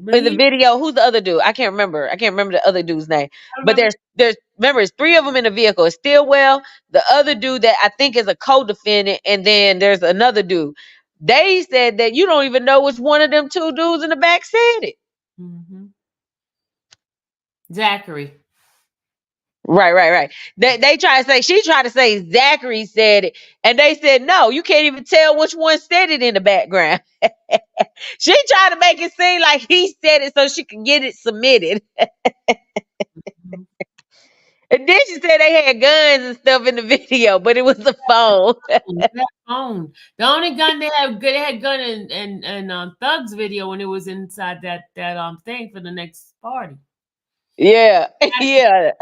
In the video, who's the other dude? I can't remember. I can't remember the other dude's name. But there's remember, it's 3 of them in the vehicle. It's Stillwell, the other dude that I think is a co-defendant, and then there's another dude. They said that you don't even know which one of them 2 dudes in the back said it. Mm-hmm. Zachary. Right. They try to say, she tried to say Zachary said it, and they said no, you can't even tell which one said it in the background. She tried to make it seem like he said it so she could get it submitted. Mhm. And then she said they had guns and stuff in the video, but it was a phone. That phone. The only gun they had gun in Thug's video when it was inside that thing for the next party. Yeah, yeah.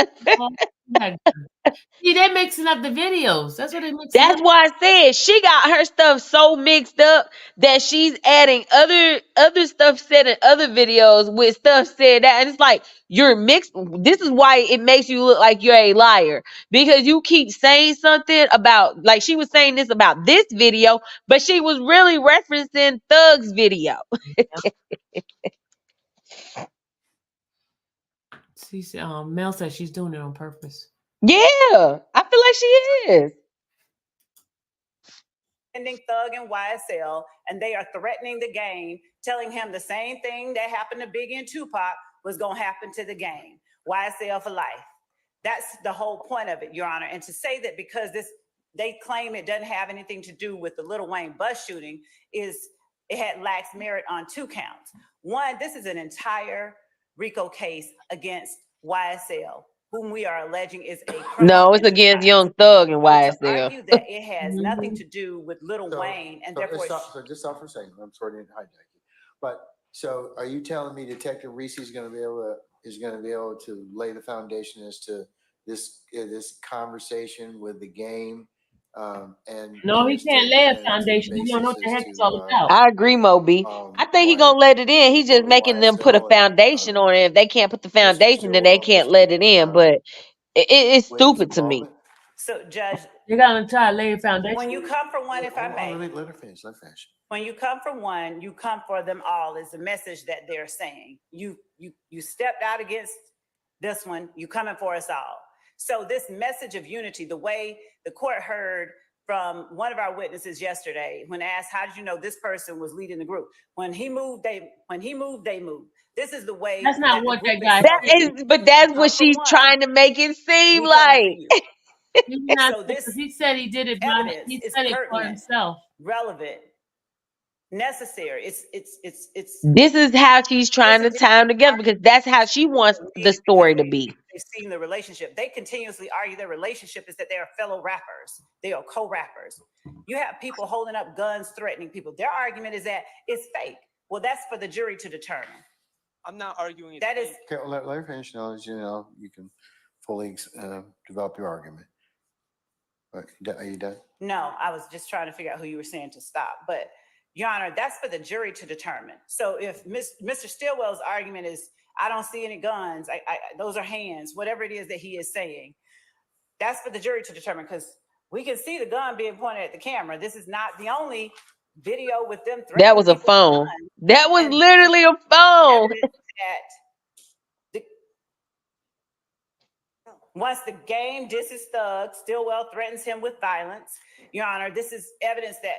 See, they're mixing up the videos. That's what they're mixing That's up. why I said she got her stuff so mixed up that she's adding other stuff said in other videos with stuff said that, and it's like you're mixed. This is why it makes you look like you're a liar, because you keep saying something about, like she was saying this about this video, but she was really referencing Thug's video. She said, Mel said she's doing it on purpose. Yeah, I feel like she is. Thug and YSL, and they are threatening the game, telling him the same thing that happened to Biggie and Tupac was going to happen to the game. YSL for life. That's the whole point of it, Your Honor. And to say that because they claim it doesn't have anything to do with the Lil Wayne bus shooting it lacks merit on 2 counts. One, this is an entire RICO case against YSL, whom we are alleging is a criminal No, it's against enterprise. Young Thug and So to YSL. argue that it has nothing to do with Lil Wayne and therefore So just stop for a second. I'm sorry to hijack you. But so are you telling me Detective Reese is going to be able to lay the foundation as to this conversation with the game? And No, he can't lay a foundation. You don't know what the heck it's all about. I agree, Moby. I think he gonna let it in. He's just making them put a foundation on it. If they can't put the foundation, then they can't let it in. But it's stupid to me. So, Judge, You're gonna try to lay a foundation. when you come for one, if I may, let her finish. Let her finish. when you come for one, you come for them all is the message that they're saying. You stepped out against this one, you coming for us all. So this message of unity, the way the court heard from one of our witnesses yesterday, when asked, how did you know this person was leading the group? When he moved, they moved. This is the way. That's not what that guy But that's what she's trying to make it seem like. He's not, So this he said he did it by evidence he is said it for pertinent, himself. relevant, necessary. It's This is how she's trying to tie them together, because that's how she wants the story to be. They've seen the relationship. They continuously argue their relationship is that they are fellow rappers. They are co-rappers. You have people holding up guns, threatening people. Their argument is that it's fake. Well, that's for the jury to determine. I'm not arguing. That is. Okay, well, let her finish. Now, you can fully develop your argument. Are you done? No, I was just trying to figure out who you were saying to stop. But, Your Honor, that's for the jury to determine. So if Mr. Stillwell's argument is, I don't see any guns, those are hands, whatever it is that he is saying, that's for the jury to determine, because we can see the gun being pointed at the camera. This is not the only video with them threatening. That was a phone. That was literally a phone. Once the game disses Thug, Stillwell threatens him with violence. Your Honor, this is evidence that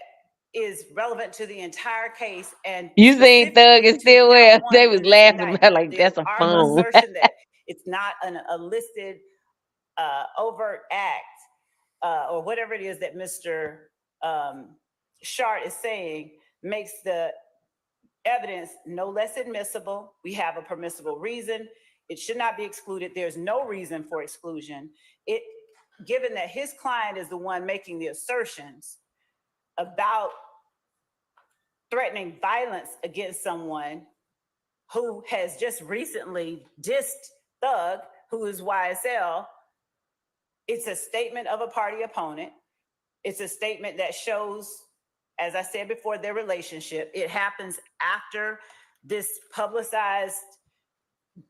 is relevant to the entire case. And you seen Thug and Stillwell? They was laughing about like that's a phone. Assertion that it's not a listed overt act or whatever it is that Mr. Shart is saying makes the evidence no less admissible. We have a permissible reason. It should not be excluded. There's no reason for exclusion. Given that his client is the one making the assertions about threatening violence against someone who has just recently dissed Thug, who is YSL, it's a statement of a party opponent. It's a statement that shows, as I said before, their relationship. It happens after this publicized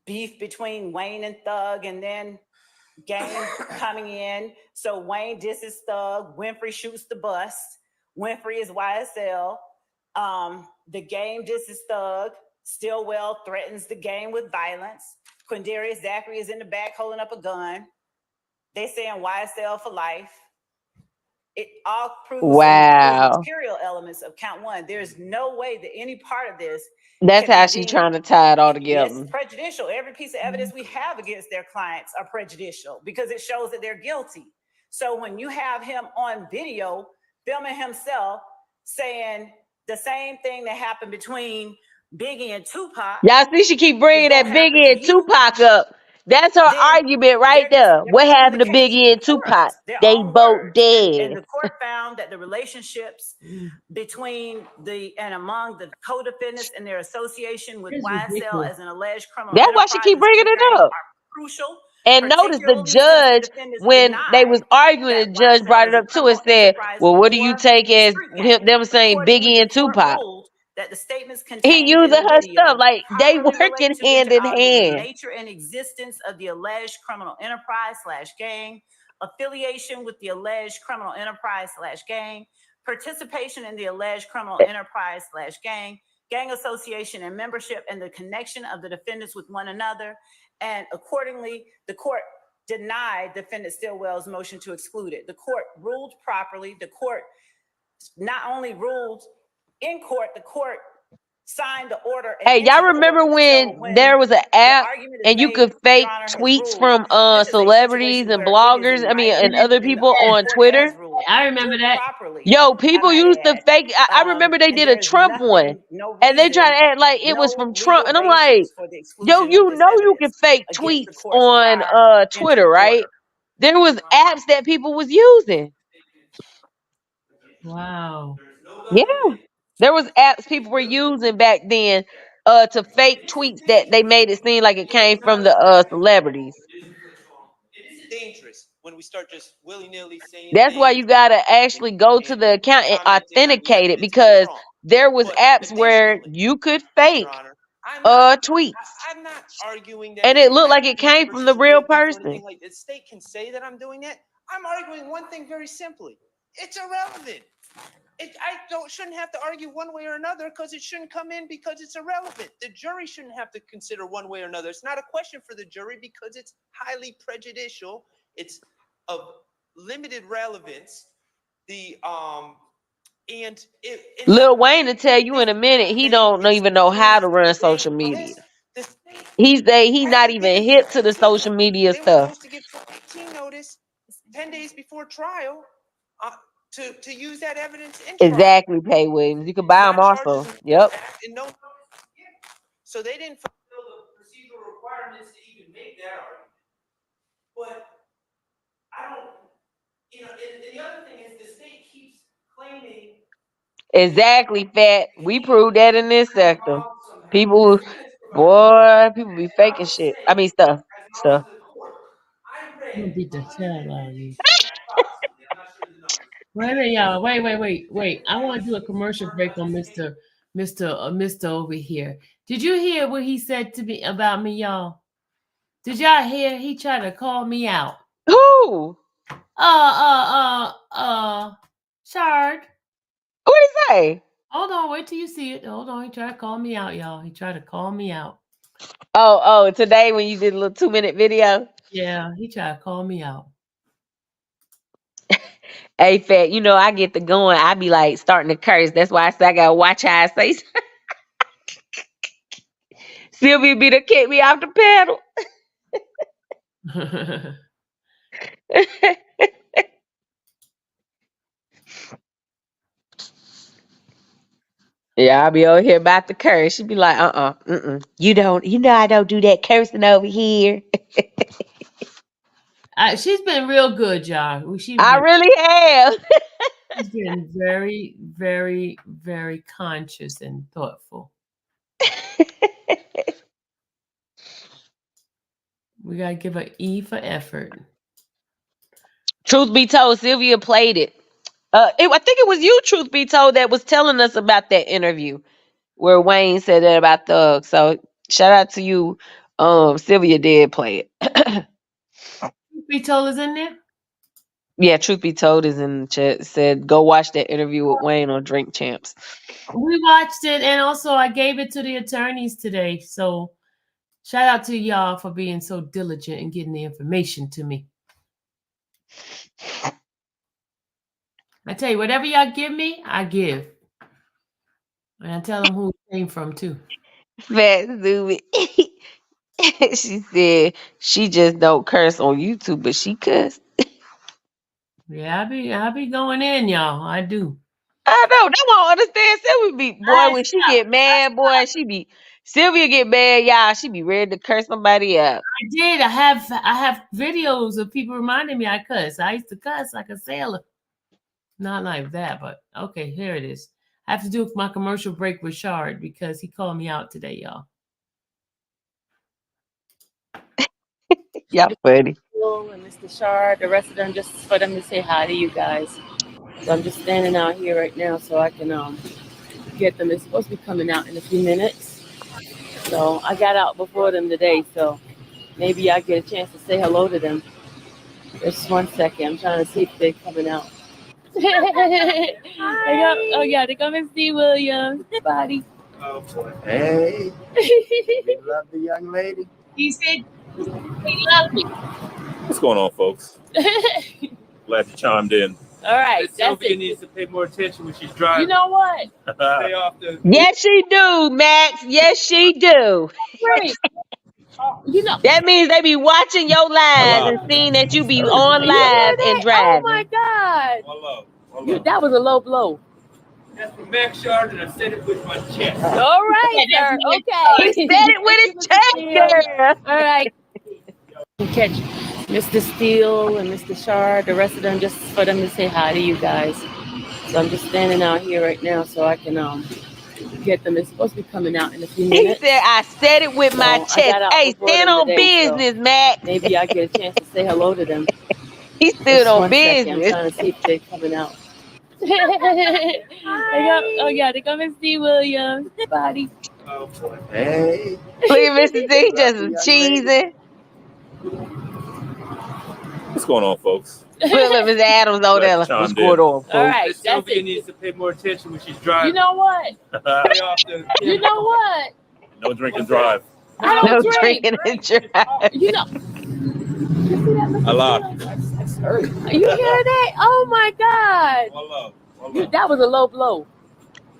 beef between Wayne and Thug, and then Game coming in. So Wayne disses Thug. Winfrey shoots the bus. Winfrey is YSL. The Game disses Thug. Stillwell threatens the Game with violence. Quindarius Zachary is in the back holding up a gun. They saying YSL for life. It all proves the material elements of count one. There's no way that any part of this. That's how she's trying to tie it all together. It's prejudicial. Every piece of evidence we have against their clients are prejudicial because it shows that they're guilty. So when you have him on video filming himself saying the same thing that happened between Biggie and Tupac. Y'all see she keep bringing that Biggie and Tupac up. That's her argument right there. What happened to Biggie and Tupac? They both dead. And the court found that the relationships between and among the co-defendants and their association with YSL as an alleged criminal That's why she keep bringing it up. are crucial. And notice the judge, when they was arguing, the judge brought it up too and said, well, what do you take as them saying Biggie and Tupac? That the statements He using her stuff like they working hand in hand. The nature and existence of the alleged criminal enterprise / gang, affiliation with the alleged criminal enterprise / gang, participation in the alleged criminal enterprise / gang, gang association and membership, and the connection of the defendants with one another. And accordingly, the court denied defendant Stillwell's motion to exclude it. The court ruled properly. The court not only ruled in court, the court signed the order. Hey, y'all remember when there was an app and you could fake tweets from celebrities and bloggers, and other people on Twitter? I remember that. Yo, people used to fake. I remember they did a Trump one, and they tried to act like it was from Trump. And I'm like, yo, you know you can fake tweets on Twitter, right? There was apps that people was using. Wow. Yeah. There was apps people were using back then to fake tweets that they made it seem like it came from the celebrities. It's dangerous when we start just willy-nilly saying. That's why you gotta actually go to the account and authenticate it, because there was apps where you could fake tweets. I'm not arguing that, and it looked like it came from the real person. Like the state can say that I'm doing that. I'm arguing one thing very simply: it's irrelevant. Shouldn't have to argue one way or another, because it shouldn't come in because it's irrelevant. The jury shouldn't have to consider one way or another. It's not a question for the jury because it's highly prejudicial. It's of limited relevance. Lil Wayne will tell you in a minute he don't even know how to run social media. He's not even hip to the social media stuff. Supposed to get 18 notice 10 days before trial. To use that evidence in trial. Exactly, Pay Williams. You can buy them also. Yep. So they didn't fulfill the procedural requirements to even make that argument. But I don't, and the other thing is the state keeps claiming. Exactly, Fat. We proved that in this sector. People be faking shit. Stuff. I'm gonna beat the hell out of you. Wait, y'all. Wait. I want to do a commercial break on Mr. over here. Did you hear what he said to me about me, y'all? Did y'all hear? He tried to call me out. Who? Shard. What did he say? Hold on, wait till you see it. Hold on, he tried to call me out, y'all. He tried to call me out. Oh, today when you did a little 2-minute video? Yeah, he tried to call me out. Hey, Fat, I get to going. I be like starting to curse. That's why I say I gotta watch how I say. Sylvia be to kick me off the pedal. Yeah, I'll be over here about to curse. She be like, you I don't do that cursing over here. She's been real good, y'all. I really have. She's been very, very, very conscious and thoughtful. We gotta give her E for effort. Truth be told, Sylvia played it. I think it was you, truth be told, that was telling us about that interview where Wayne said that about Thug. So shout out to you. Sylvia did play it. Truth be told is in there? Yeah, truth be told is in the chat. Said go watch that interview with Wayne on Drink Champs. We watched it, and also I gave it to the attorneys today. So shout out to y'all for being so diligent and getting the information to me. I tell you, whatever y'all give me, I give. And I tell them who it came from, too. Fat Zoomy. She said she just don't curse on YouTube, but she cussed. Yeah, I be going in, y'all. I do. I know. They won't understand. Sylvia be boy when she get mad, boy. Sylvia get mad, y'all. She be ready to curse somebody out. I did. I have videos of people reminding me I cuss. I used to cuss like a sailor. Not like that, but okay, here it is. I have to do my commercial break with Shard because he called me out today, y'all. Y'all funny. And Mr. Shard, the rest of them, just for them to say hi to you guys. So I'm just standing out here right now so I can get them. It's supposed to be coming out in a few minutes. So I got out before them today, so maybe I get a chance to say hello to them. Just 1 second. I'm trying to see if they're coming out. Oh yeah, they come and see Williams. Body. Oh boy. Hey, you love the young lady? He said he loved me. What's going on, folks? Glad you chimed in. All right, Sylvia needs to pay more attention when she's driving. You know what? Stay off the. Yes, she do, Max. Yes, she do. Great. You know. That means they be watching your lives and Hello. seeing that you be on You hear live and that? driving. Oh my God. Hello. That was a low blow. That's from Max Shard, and I said it with my chest. All right, sir. Okay. He said it with his chest, girl. All right. Catch Mr. Steele and Mr. Shard, the rest of them, just for them to say hi to you guys. So I'm just standing out here right now so I can get them. It's supposed to be coming out in a few He minutes. said, I said it with my So I got chest. out Hey, before stand them on today, so business, Max. maybe I get a chance to say hello to them. He stood Just on 1 second. I'm business. trying to see if they're coming out. Oh yeah, they come and see Williams. Body. Oh boy. Hey, Look at Mr. D you love just the young cheesing. What's going on, folks? Look at Mr. Adams over there. What's chimed going in. on, folks? All right, that's Sylvia it. needs to pay more attention when she's driving. You know what? Stay off the. You know what? No drink and drive. I No don't drink. drinking and driving. You know. Allah. You hear that? Oh my God. Hello. That was a low blow.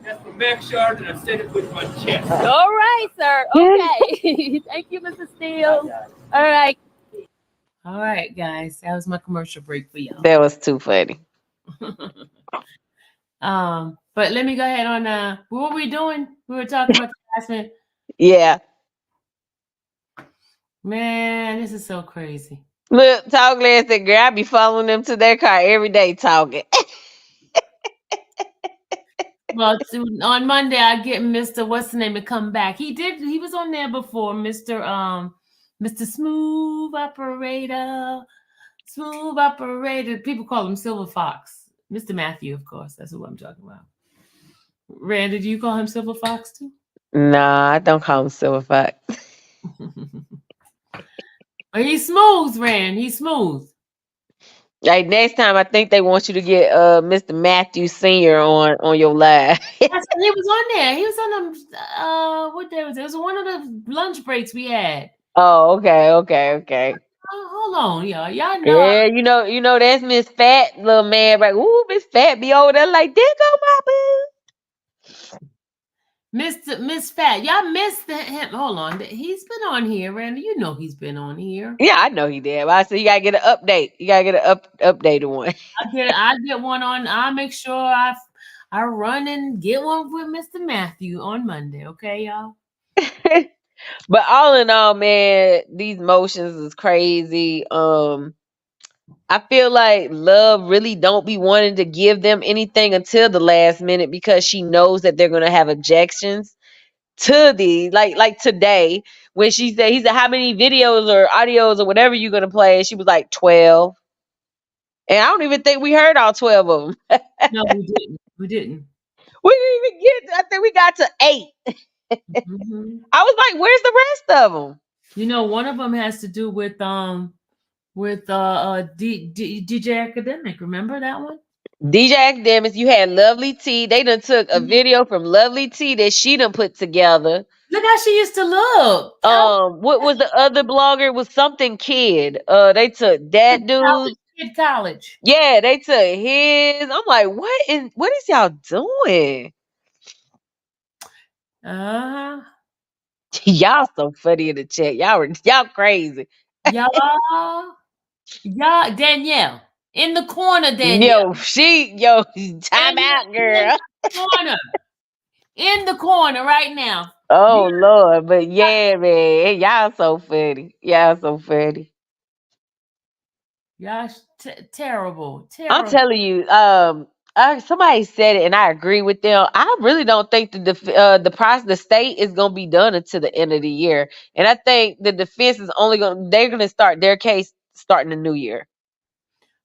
That's from Max Shard, and I said it with my chest. All right, sir. Okay. Thank you, Mr. Steele. All right. All right, guys. That was my commercial break for y'all. That was too funny. But let me go ahead on what were we doing? We were talking about the harassment. Yeah. Man, this is so crazy. Look, Talk Glass said, girl, I be following them to their car every day talking. Well, on Monday I get Mr. What's the name to come back. He was on there before, Mr. Smooth Operator. Smooth Operator. People call him Silver Fox. Mr. Matthew, of course. That's who I'm talking about. Randy, do you call him Silver Fox too? Nah, I don't call him Silver Fox. But he's smooth, Rand. He's smooth. Like next time, I think they want you to get Mr. Matthew Senior on your live. He was on there. He was on them. What day was it? It was one of the lunch breaks we had. Oh, okay. Hold on, y'all. Y'all know. Yeah, you know that's Miss Fat little man, right? Ooh, Miss Fat be over there like, there go my boo. Miss Fat, y'all missed him. Hold on, he's been on here, Randy. You know he's been on here. Yeah, I know he did. But I said you gotta get an update. You gotta get an updated one. I get one on. I'll make sure I run and get one with Mr. Matthew on Monday. Okay, y'all. But all in all, man, these motions is crazy. I feel like Love really don't be wanting to give them anything until the last minute because she knows that they're gonna have objections to the like today when he said how many videos or audios or whatever you're gonna play, and she was like 12. And I don't even think we heard all 12 of them. No, we didn't. We didn't. We didn't even get. I think we got to 8. Mm-hmm. I was like, "Where's the rest of them?" You know, one of them has to do with DJ Academic. Remember that one? DJ Academics, you had Lovely T. They done took a video from Lovely T that she done put together. Look how she used to look. What was the other blogger? It was something Kid. They took that dude. Kid College. Yeah, they took his. I'm like, what is y'all doing? Y'all so funny in the chat. Y'all crazy. Y'all, Danielle. In the corner, Danielle. Time out, girl. In the corner. In the corner right now. Oh Lord, but yeah, man, y'all so funny. Y'all so funny. Y'all terrible. I'm telling you, somebody said it, and I agree with them. I really don't think the state is gonna be done until the end of the year, and I think the defense is they're gonna start their case starting the new year.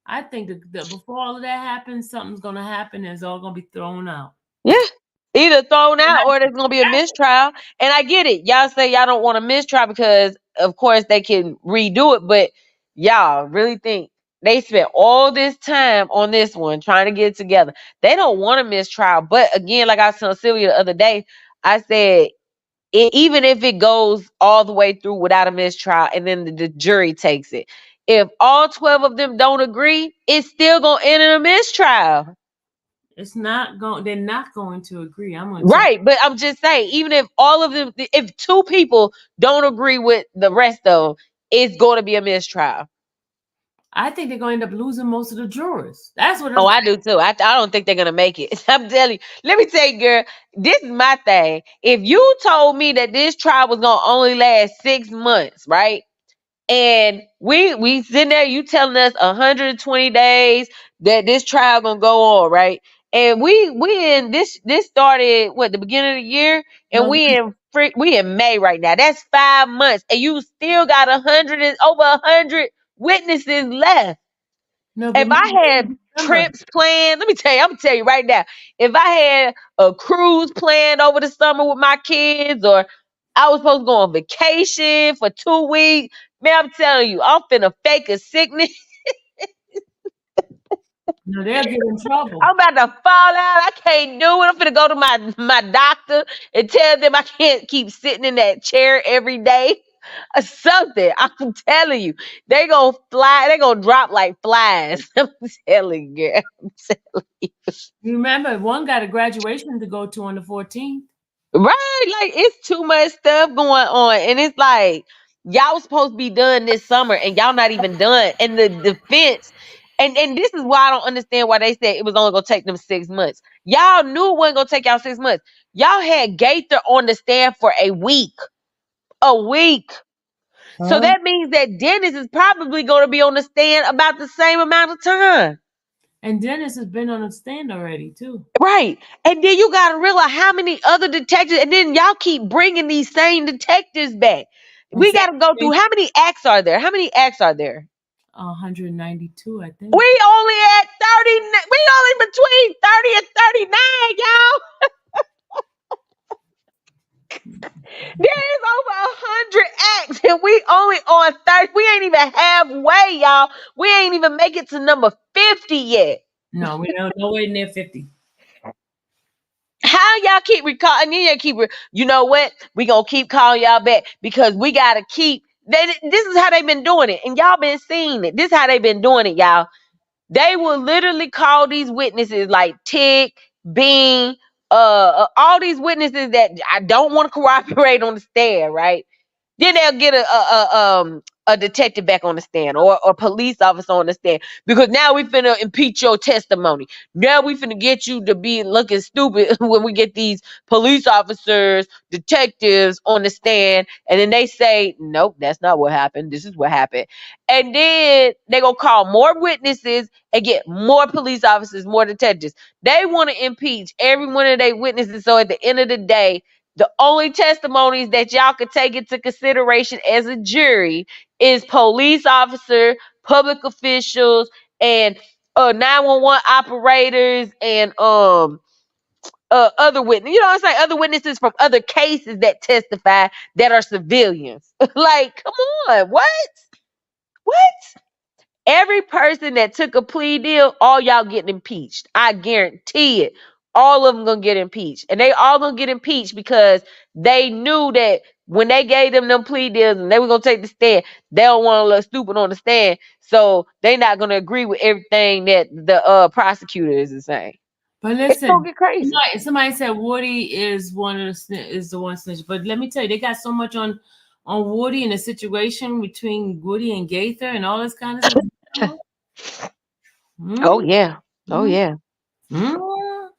I think that before all of that happens, something's gonna happen, and it's all gonna be thrown out. Yeah. Either thrown out or there's gonna be a mistrial. And I get it. Y'all say y'all don't want a mistrial because of course they can redo it, but y'all really think they spent all this time on this one trying to get it together. They don't want a mistrial. But again, like I was telling Sylvia the other day, I said even if it goes all the way through without a mistrial and then the jury takes it, if all 12 of them don't agree, it's still gonna end in a mistrial. It's not going. They're not going to agree. I'm going Right, but I'm just saying, even if all of them, if 2 people don't agree with the rest of them, it's going to be a mistrial. I think they're going to end up losing most of the jurors. That's what. Oh, I do too. I don't think they're gonna make it. I'm telling you. Let me tell you, girl. This is my thing. If you told me that this trial was gonna only last 6 months, right? And we sitting there, you telling us 120 days that this trial gonna go on, right? And we in this started the beginning of the year, and we in May right now. That's 5 months, and you still got over 100 witnesses left. If I had trips planned, let me tell you, I'm gonna tell you right now. If I had a cruise planned over the summer with my kids, or I was supposed to go on vacation for 2 weeks, man, I'm telling you, I'm finna fake a sickness. No, they'll get in trouble. I'm about to fall out. I can't do it. I'm finna go to my doctor and tell them I can't keep sitting in that chair every day. Or something. I'm telling you, they gonna fly. They gonna drop like flies. I'm telling you. I'm telling you. You remember, one got a graduation to go to on the 14th. Right, like it's too much stuff going on, and it's like y'all was supposed to be done this summer, and y'all not even done. And the defense, and this is why I don't understand why they said it was only gonna take them 6 months. Y'all knew it wasn't gonna take y'all 6 months. Y'all had Gaither on the stand for a week. So that means that Dennis is probably going to be on the stand about the same amount of time. And Dennis has been on the stand already, too. Right. And then you got to realize how many other detectives, and then y'all keep bringing these same detectives back. We got to go through, how many acts are there? 192, I think. We only at 30, we only between 30 and 39, y'all. There is over 100 acts, and we only on 30. We ain't even halfway, y'all. We ain't even make it to number 50 yet. No, we don't. Nowhere near 50. How y'all keep recalling? You know what? We gonna keep calling y'all back because we gotta keep. This is how they've been doing it, and y'all been seeing it. This is how they've been doing it, y'all. They will literally call these witnesses like Tick, Bean, all these witnesses that I don't want to cooperate on the stand, right? Then they'll get a detective back on the stand or a police officer on the stand because now we finna impeach your testimony. Now we finna get you to be looking stupid when we get these police officers, detectives on the stand, and then they say, nope, that's not what happened. This is what happened. And then they gonna call more witnesses and get more police officers, more detectives. They want to impeach every one of their witnesses. So at the end of the day, the only testimonies that y'all could take into consideration as a jury is police officer, public officials, and 911 operators and other witnesses. You know what I'm saying? Other witnesses from other cases that testify that are civilians. Like, come on, what? Every person that took a plea deal, all y'all getting impeached. I guarantee it. All of them gonna get impeached. And they all gonna get impeached because they knew that when they gave them plea deals and they were gonna take the stand, they don't want to look stupid on the stand. So they not gonna agree with everything that the prosecutor is saying. But listen, it's gonna get crazy. Somebody said Woody is the one snitch. But let me tell you, they got so much on Woody and the situation between Woody and Gaither and all this kind of stuff. Oh yeah. Oh Mm, yeah. mm,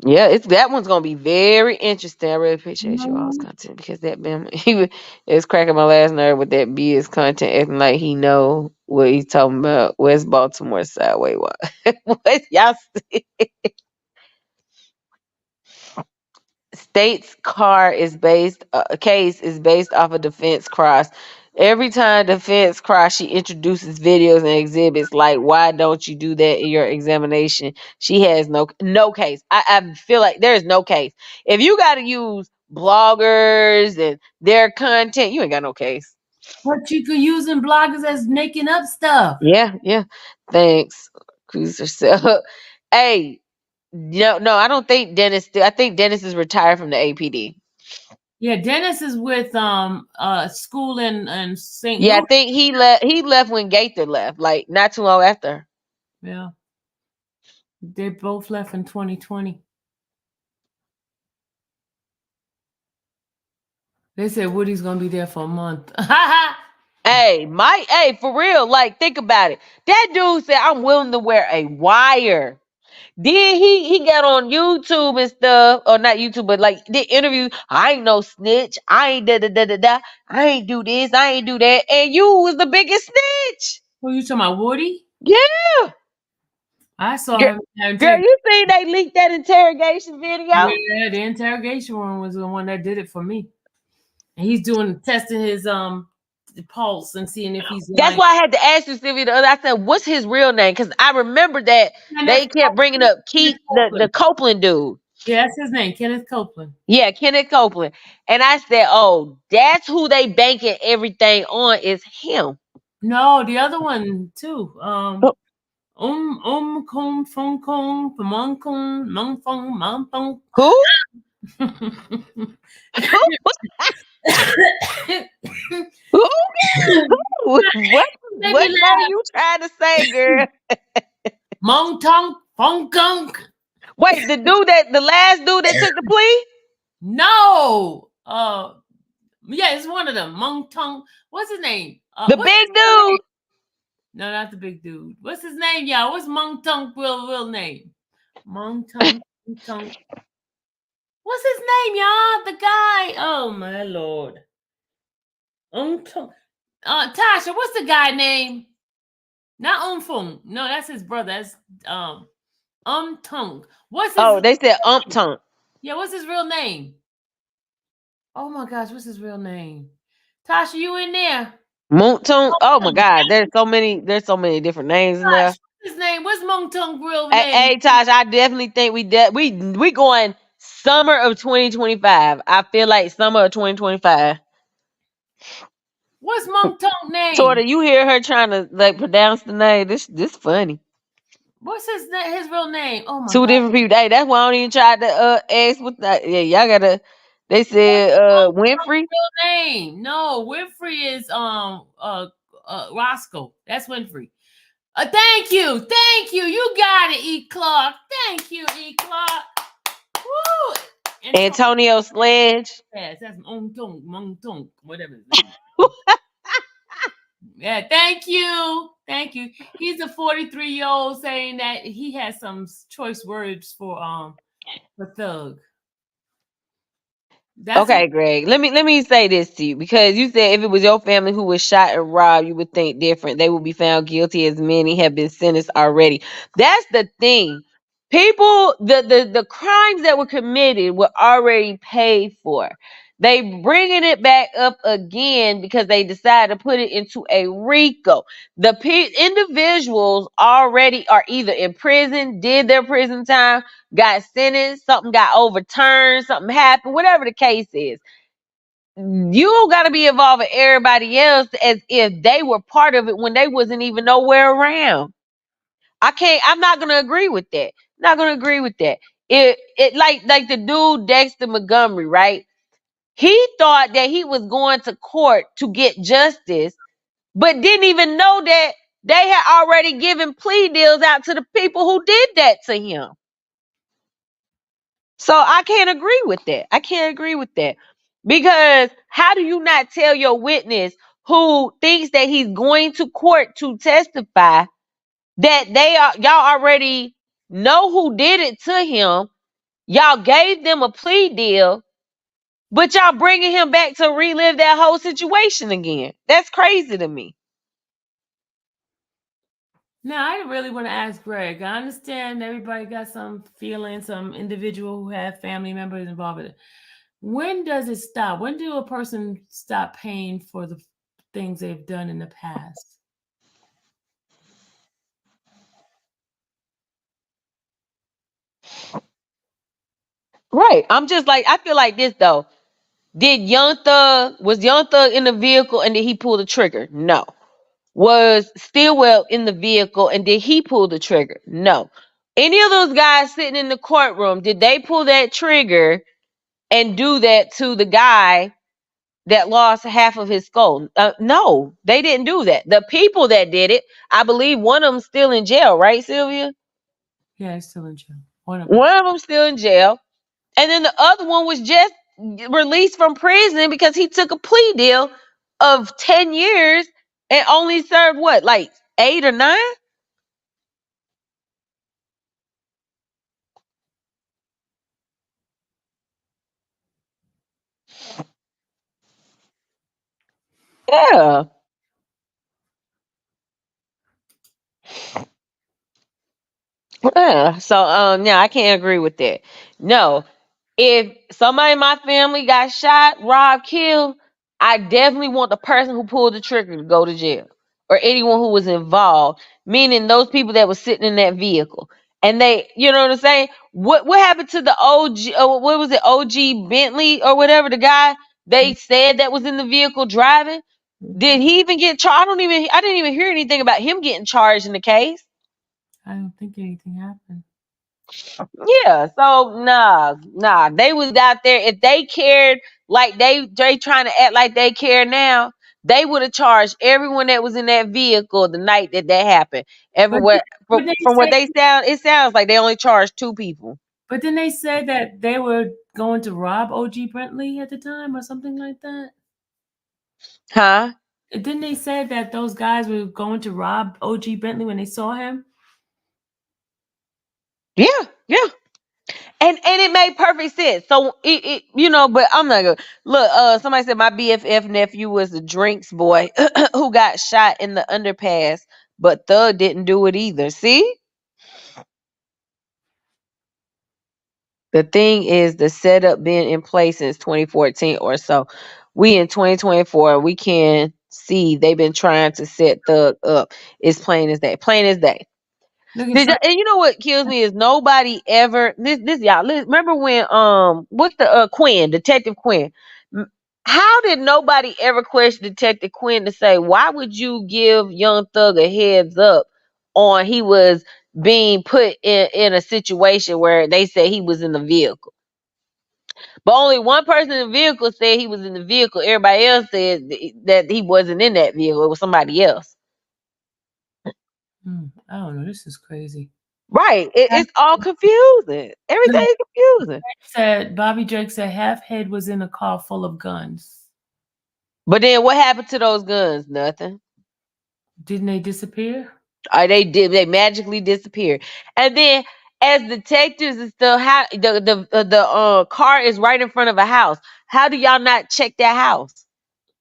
Yeah, it's that one's gonna be very interesting. I really appreciate you all's mm. content because that man is cracking my last nerve with that BS content acting like he know what he's talking about. West Baltimore side. Wait, what? What y'all state's car is based case is based off a defense cross. Every time defense cross, she introduces videos and exhibits like, why don't you do that in your examination? She has no case. I feel like there is no case. If you got to use bloggers and their content, you ain't got no case. But you could using bloggers as making up stuff. Yeah. Thanks. Cruise herself. Hey, no, I don't think Dennis. I think Dennis is retired from the APD. Yeah, Dennis is with school in St. Yeah, I Louis. think he left. He left when Gaither left, like not too long after. Yeah. They both left in 2020. They said Woody's gonna be there for a month. Hey, for real. Like, think about it. That dude said, "I'm willing to wear a wire." Then he got on YouTube and stuff, or not YouTube, but like did interview. I ain't no snitch. I ain't da. I ain't do this. I ain't do that. And you was the biggest snitch. Who you talking about, Woody? Yeah, I saw girl, him. girl, you seen they leaked that interrogation video? Yeah, the interrogation room was the one that did it for me. And he's testing his pulse and seeing if he's lying. That's why I had to ask you, Sylvia, the other. I said, "What's his real name?" Because I remember that they kept bringing up Keith, the Copeland dude. Yeah, that's his name, Kenneth Copeland. Yeah, Kenneth Copeland. And I said, "Oh, that's who they banking everything on is him." No, the other one too. Oh. Kong Fong Kong Mong Kong Mong Fong Mong Fong. Who? Who? What are you trying to say, girl? Mong Tong Fong Kong. Wait, the last dude that took the plea? No. Yeah, it's one of them. Mong Tong. What's his name? The big dude. No, not the big dude. What's his name, y'all? What's Mong Tong real name? Mong Tong. What's his name, y'all? The guy. Oh my lord. Tasha, what's the guy name? Not Fung. No, that's his brother. That's Tung. What's his they said Tung. Yeah, what's his real name? Oh my gosh, what's his real name? Tasha, you in there? Tung. Oh my God, there's so many different names in there. What's his name? What's Mong Tung real name? Hey, Tosh, I definitely think we going summer of 2025. I feel like summer of 2025. What's Mong Tung name? Sorta, you hear her trying to like pronounce the name. This funny. What's his real name? Oh my Two God. different people. Hey, that's why I don't even try to ask what that. Yeah, y'all gotta. They said Winfrey. Real name? No, Winfrey is Roscoe. That's Winfrey. Thank you. You got it, E. Clark. Thank you, E. Clark. Woo! Antonio Sledge. Yes, that's Mong Tung, whatever his name. Yeah, thank you. He's a 43-year-old saying that he has some choice words for thug. Okay, Greg. Let me say this to you, because you said if it was your family who was shot and robbed, you would think different. They would be found guilty, as many have been sentenced already. That's the thing. People, the crimes that were committed were already paid for. They bringing it back up again because they decided to put it into a RICO. The individuals already are either in prison, did their prison time, got sentenced, something got overturned, something happened, whatever the case is. You got to be involving everybody else as if they were part of it when they wasn't even nowhere around. I'm not going to agree with that. It like the dude Dexter Montgomery, right? He thought that he was going to court to get justice, but didn't even know that they had already given plea deals out to the people who did that to him. So I can't agree with that. Because how do you not tell your witness who thinks that he's going to court to testify that y'all already know who did it to him. Y'all gave them a plea deal, but y'all bringing him back to relive that whole situation again. That's crazy to me. Now, I really want to ask Greg. I understand everybody got some feeling, some individual who have family members involved with it. When does it stop? When do a person stop paying for the things they've done in the past? Right. I'm just like, I feel like this though. Was Young Thug in the vehicle and did he pull the trigger? No. Was Stillwell in the vehicle and did he pull the trigger? No. Any of those guys sitting in the courtroom, did they pull that trigger and do that to the guy that lost half of his skull? No, they didn't do that. The people that did it, I believe one of them still in jail, right, Sylvia? Yeah, it's still in jail. One of them still in jail. And then the other one was just released from prison because he took a plea deal of 10 years and only served what, like 8 or 9? Yeah. Yeah. So yeah, I can't agree with that. No. If somebody in my family got shot, robbed, killed, I definitely want the person who pulled the trigger to go to jail. Or anyone who was involved, meaning those people that were sitting in that vehicle. And they, you know what I'm saying? What happened to the OG, what was it, OG Bentley or whatever, the guy they said that was in the vehicle driving? Did he even get charged? I didn't even hear anything about him getting charged in the case. I don't think anything happened. Yeah, so nah. They was out there. If they cared like they trying to act like they care now, they would have charged everyone that was in that vehicle the night that happened. But, Everywhere but they from what say, they sound, it sounds like they only charged 2 people. but then they said that they were going to rob OG Bentley at the time or something like that. Huh? Didn't they say that those guys were going to rob OG Bentley when they saw him? Yeah. And it made perfect sense. So it but I'm not gonna look. Somebody said my BFF nephew was a drinks boy who got shot in the underpass, but Thug didn't do it either. See, the thing is the setup been in place since 2014 or so. We in 2024. We can see they've been trying to set Thug up. It's plain as day. Plain as day. Look at And you know what kills me is nobody ever this y'all remember when what's the Quinn, Detective Quinn. How did nobody ever question Detective Quinn to say why would you give Young Thug a heads up on he was being put in a situation where they said he was in the vehicle, but only one person in the vehicle said he was in the vehicle. Everybody else said that he wasn't in that vehicle. It was somebody else. I don't know. This is crazy. Right. It's all confusing. Everything's confusing. Bobby Drake said Half Head was in a car full of guns. But then what happened to those guns? Nothing. Didn't they disappear? They magically disappeared. And then as detectives and stuff, how the car is right in front of a house. How do y'all not check that house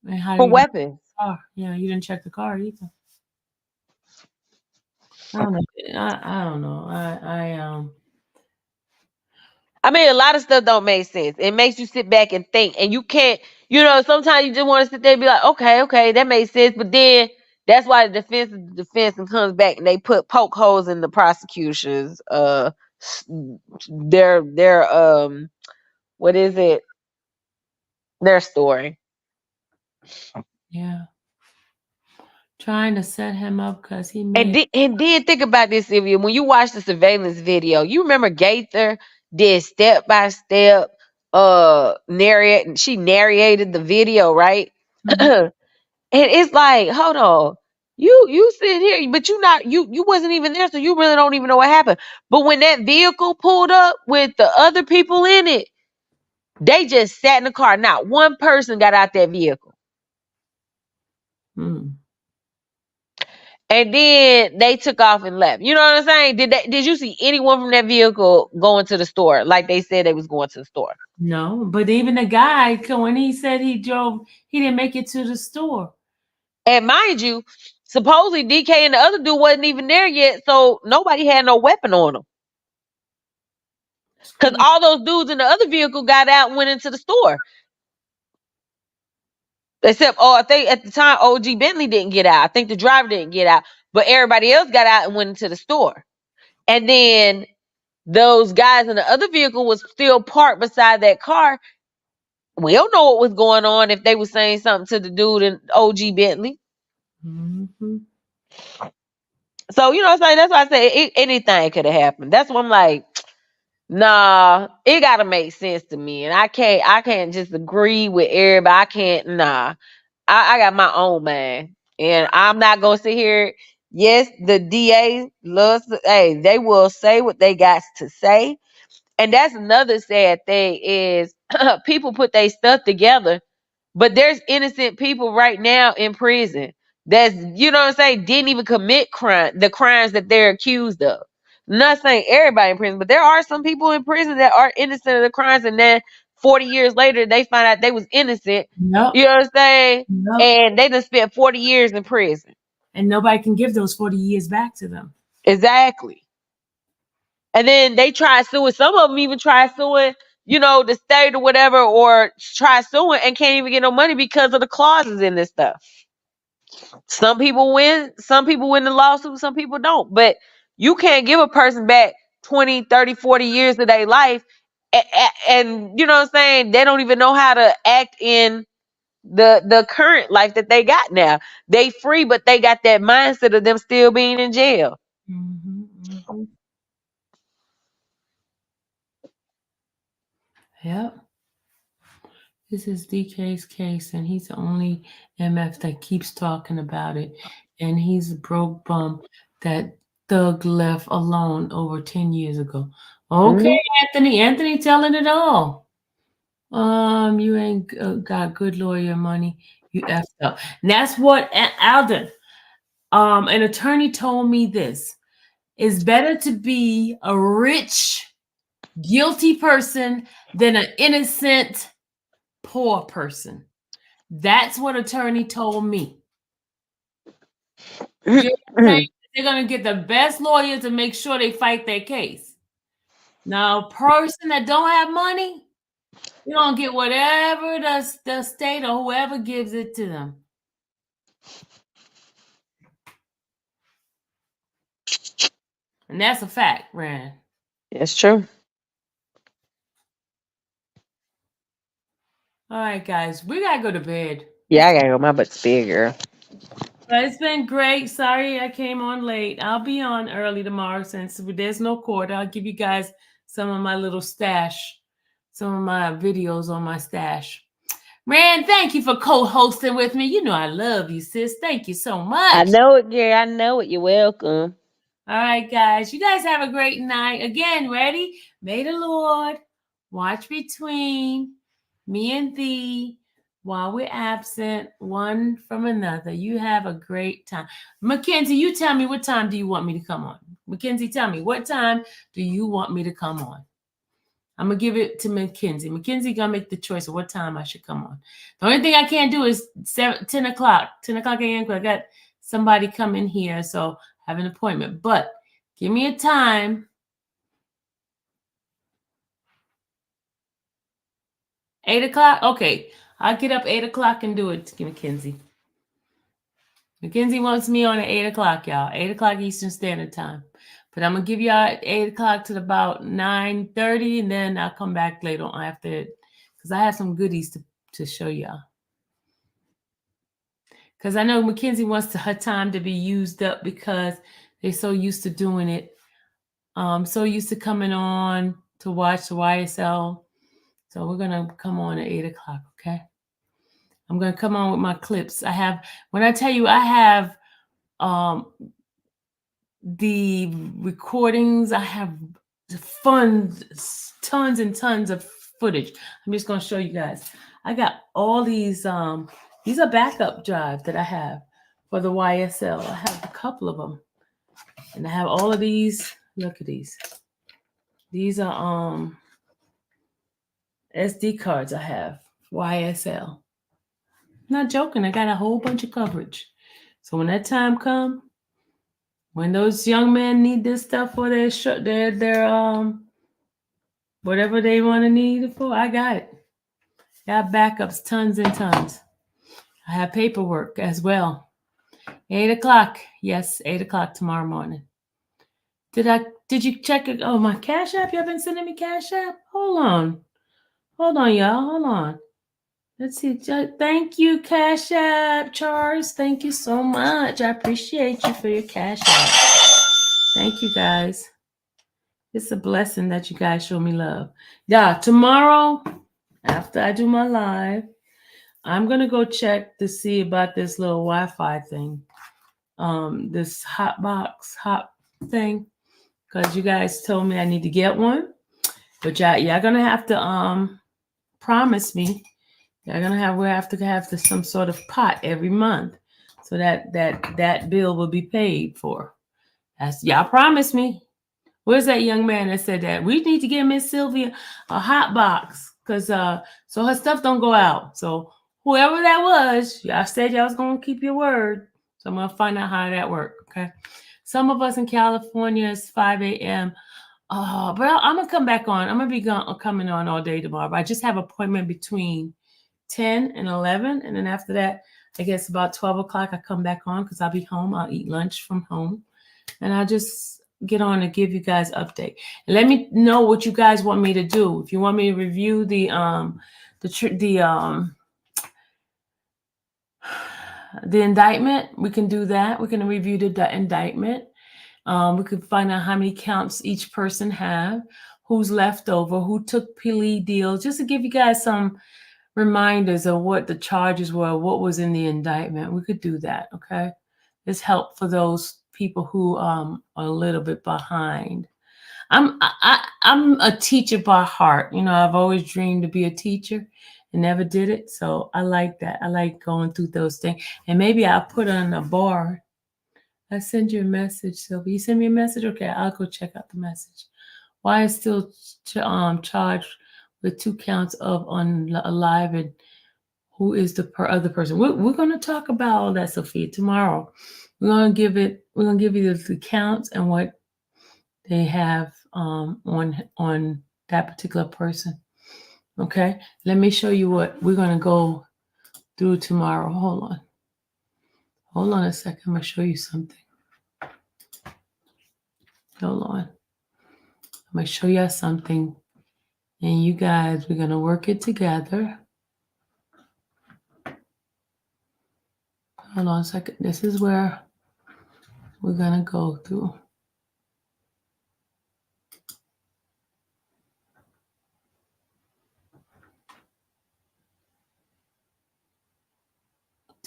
And how do for you weapons? car? Yeah, you didn't check the car either. I don't know. I don't know. I mean, a lot of stuff don't make sense. It makes you sit back and think, and you can't. Sometimes you just want to sit there and be like, okay, that makes sense. But then that's why the defense is the defense and comes back and they poke holes in the prosecution's their what is it? Their story. Yeah. Trying to set him up because he made. And then think about this, Sylvia. When you watch the surveillance video, you remember Gaither did step by step narrate. She narrated the video, right? Mhm. And it's like, hold on, you sitting here, but you wasn't even there, so you really don't even know what happened. But when that vehicle pulled up with the other people in it, they just sat in the car. Not one person got out that vehicle. Mm. and then they took off and left. You know what I'm saying? Did you see anyone from that vehicle going to the store like they said they was going to the store? No, but even the guy, when he said he drove, he didn't make it to the store. And mind you, supposedly DK and the other dude wasn't even there yet, so nobody had no weapon on them. Because all those dudes in the other vehicle got out and went into the store. Except, I think at the time, OG Bentley didn't get out. I think the driver didn't get out. But everybody else got out and went into the store. And then those guys in the other vehicle was still parked beside that car. We don't know what was going on if they were saying something to the dude in OG Bentley. Mm-hmm. So, you know what I'm saying? That's why I say anything could have happened. That's why I'm like, nah, it gotta make sense to me. And I can't just agree with everybody. I can't, nah. I got my own man. And I'm not gonna sit here. Yes, the DA loves they will say what they got to say. And that's another sad thing is people put their stuff together, but there's innocent people right now in prison that's, you know what I'm saying, didn't even commit the crimes that they're accused of. I'm not saying everybody in prison, but there are some people in prison that are innocent of the crimes, and then 40 years later they find out they was innocent. Yep. You know what I'm saying? Yep. And they just spent 40 years in prison. And nobody can give those 40 years back to them. Exactly. And then they try suing. Some of them even try suing, you know, the state or whatever, or try suing and can't even get no money because of the clauses in this stuff. Some people win the lawsuit, some people don't. But you can't give a person back 20, 30, 40 years of their life. And you know what I'm saying? They don't even know how to act in the current life that they got now. They free, but they got that mindset of them still being in jail. Mm-hmm. Mm-hmm. Yep. This is DK's case, and he's the only MF that keeps talking about it. And he's a broke bum that Thug left alone over 10 years ago. Okay, Anthony telling it all. You ain't got good lawyer money. You effed up. And that's what Alden, an attorney told me this. It's better to be a rich, guilty person than an innocent, poor person. That's what attorney told me. You know what I'm saying? They're going to get the best lawyer to make sure they fight their case. Now, a person that don't have money, you're going to get whatever the state or whoever gives it to them. And that's a fact, Rand. It's true. All right, guys, we got to go to bed. Yeah, I got to go. My butt's big, girl. But it's been great. Sorry I came on late. I'll be on early tomorrow since there's no court. I'll give you guys some of my little stash, some of my videos on my stash. Rand, thank you for co-hosting with me. You know I love you, sis. Thank you so much. I know it, girl. I know it. You're welcome. All right, guys. You guys have a great night. Again, ready? May the Lord watch between me and thee while we're absent one from another. You have a great time. Mackenzie, you tell me, what time do you want me to come on? Mackenzie, tell me, what time do you want me to come on? I'm going to give it to Mackenzie. Mackenzie going to make the choice of what time I should come on. The only thing I can't do is 10 o'clock a.m. I got somebody coming here, so I have an appointment. But give me a time. 8 o'clock? Okay. I'll get up 8 o'clock and do it to Mackenzie. Mackenzie wants me on at 8 o'clock, y'all. 8 o'clock Eastern Standard Time. But I'm going to give y'all 8 o'clock to about 9:30, and then I'll come back later on after it because I have some goodies to show y'all. Because I know Mackenzie wants her time to be used up because they're so used to doing it. So used to coming on to watch the YSL. So we're going to come on at 8 o'clock, okay? I'm going to come on with my clips. When I tell you I have the recordings, I have tons and tons of footage. I'm just going to show you guys. I got all these are backup drives that I have for the YSL. I have a couple of them. And I have all of these. Look at these. These are SD cards I have. YSL. Not joking. I got a whole bunch of coverage. So when that time comes, when those young men need this stuff for their whatever they want to need it for, I got it. Got backups, tons and tons. I have paperwork as well. 8 o'clock. Yes, 8 o'clock tomorrow morning. Did you check it? Oh, my Cash App? Y'all been sending me Cash App? Hold on, y'all. Hold on. Let's see. Thank you, Cash App, Charles. Thank you so much. I appreciate you for your Cash App. Thank you, guys. It's a blessing that you guys show me love. Yeah, tomorrow, after I do my live, I'm going to go check to see about this little Wi-Fi thing. This hot thing. Because you guys told me I need to get one. But y'all going to have to promise me. We'll have to have some sort of pot every month. So that bill will be paid for. Y'all promise me. Where's that young man that said that? We need to get Miss Sylvia a hot box. Because so her stuff don't go out. So whoever that was, y'all said y'all was going to keep your word. So I'm going to find out how that works. Okay. Some of us in California, it's 5 a.m. But I'm going to come back on. I'm going to be coming on all day tomorrow. But I just have an appointment between 10 and 11. And then after that, I guess about 12 o'clock, I come back on because I'll be home. I'll eat lunch from home. And I'll just get on and give you guys an update. And let me know what you guys want me to do. If you want me to review the indictment, we can do that. We can review the indictment. We could find out how many counts each person have, who's left over, who took plea deals, just to give you guys some reminders of what the charges were, what was in the indictment. We could do that, okay? It's help for those people who are a little bit behind. I'm a teacher by heart. You know, I've always dreamed to be a teacher and never did it. So I like that. I like going through those things. And maybe I'll put on a bar. I send you a message, Sylvia. You send me a message? Okay, I'll go check out the message. Why is still charged with 2 counts of alive, and who is the other person? We're going to talk about all that, Sophia, tomorrow. We're going to give you the counts and what they have on that particular person. Okay, let me show you what we're going to go through tomorrow. Hold on a second. I'm going to show you something. Hold on. I'm going to show you something. And you guys, we're going to work it together. Hold on a second. This is where we're going to go through.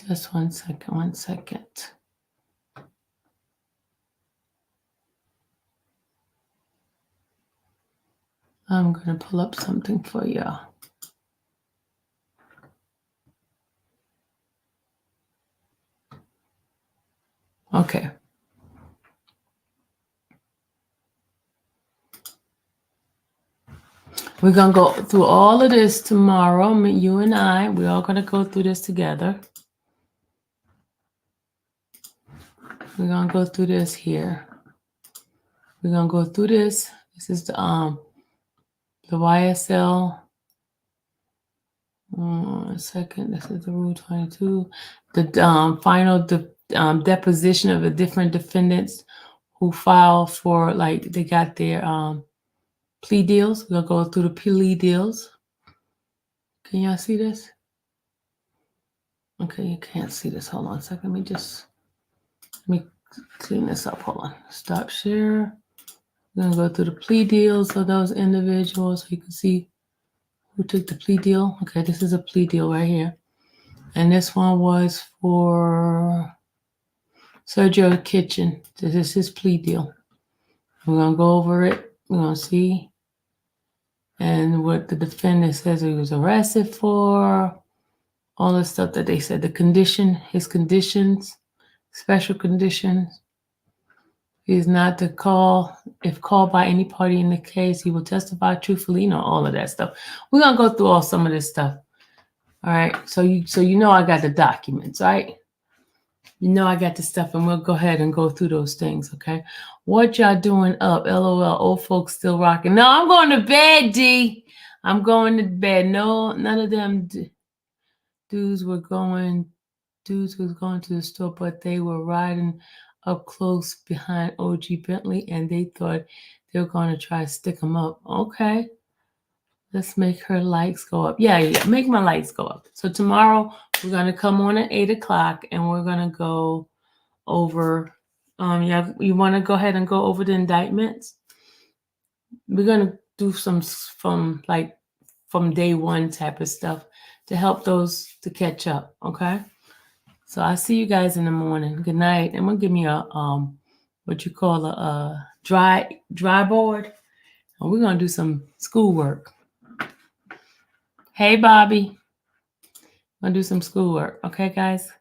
Just one second. I'm going to pull up something for y'all. Okay. We're going to go through all of this tomorrow. You and I, we're all going to go through this together. We're going to go through this here. We're going to go through this. This is the YSL. A second. This is the Rule 22. The final deposition of the different defendants who filed for, like, they got their plea deals. We'll go through the plea deals. Can y'all see this? Okay, you can't see this. Hold on a second. Let me clean this up. Hold on. Stop share. We're going to go through the plea deals of those individuals so you can see who took the plea deal. Okay, this is a plea deal right here. And this one was for Sergio Kitchen. This is his plea deal. We're going to go over it. We're going to see. And what the defendant says he was arrested for. All the stuff that they said. His conditions. Special conditions. He is not to call. If called by any party in the case, he will testify truthfully. You know, all of that stuff. We're gonna go through all some of this stuff. All right. So you know I got the documents, right? You know I got the stuff, and we'll go ahead and go through those things, okay? What y'all doing up? LOL. Old folks still rocking. No, I'm going to bed, D. I'm going to bed. No, none of them dudes was going to the store, but they were riding up close behind OG Bentley, and they thought they were going to try to stick them up. Okay. Let's make her lights go up. Yeah. Make my lights go up. So tomorrow we're going to come on at 8 o'clock, and we're going to go over. You want to go ahead and go over the indictments? We're going to do some from day one type of stuff to help those to catch up. Okay. So I'll see you guys in the morning. Good night. I'm gonna give me a what you call a dry board, and we're gonna do some schoolwork. Hey, Bobby, I'm gonna do some schoolwork. Okay, guys.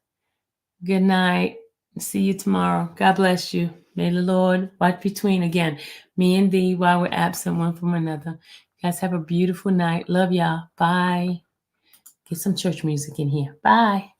Good night. See you tomorrow. God bless you. May the Lord watch between again me and thee while we're absent one from another. You guys have a beautiful night. Love y'all. Bye. Get some church music in here. Bye.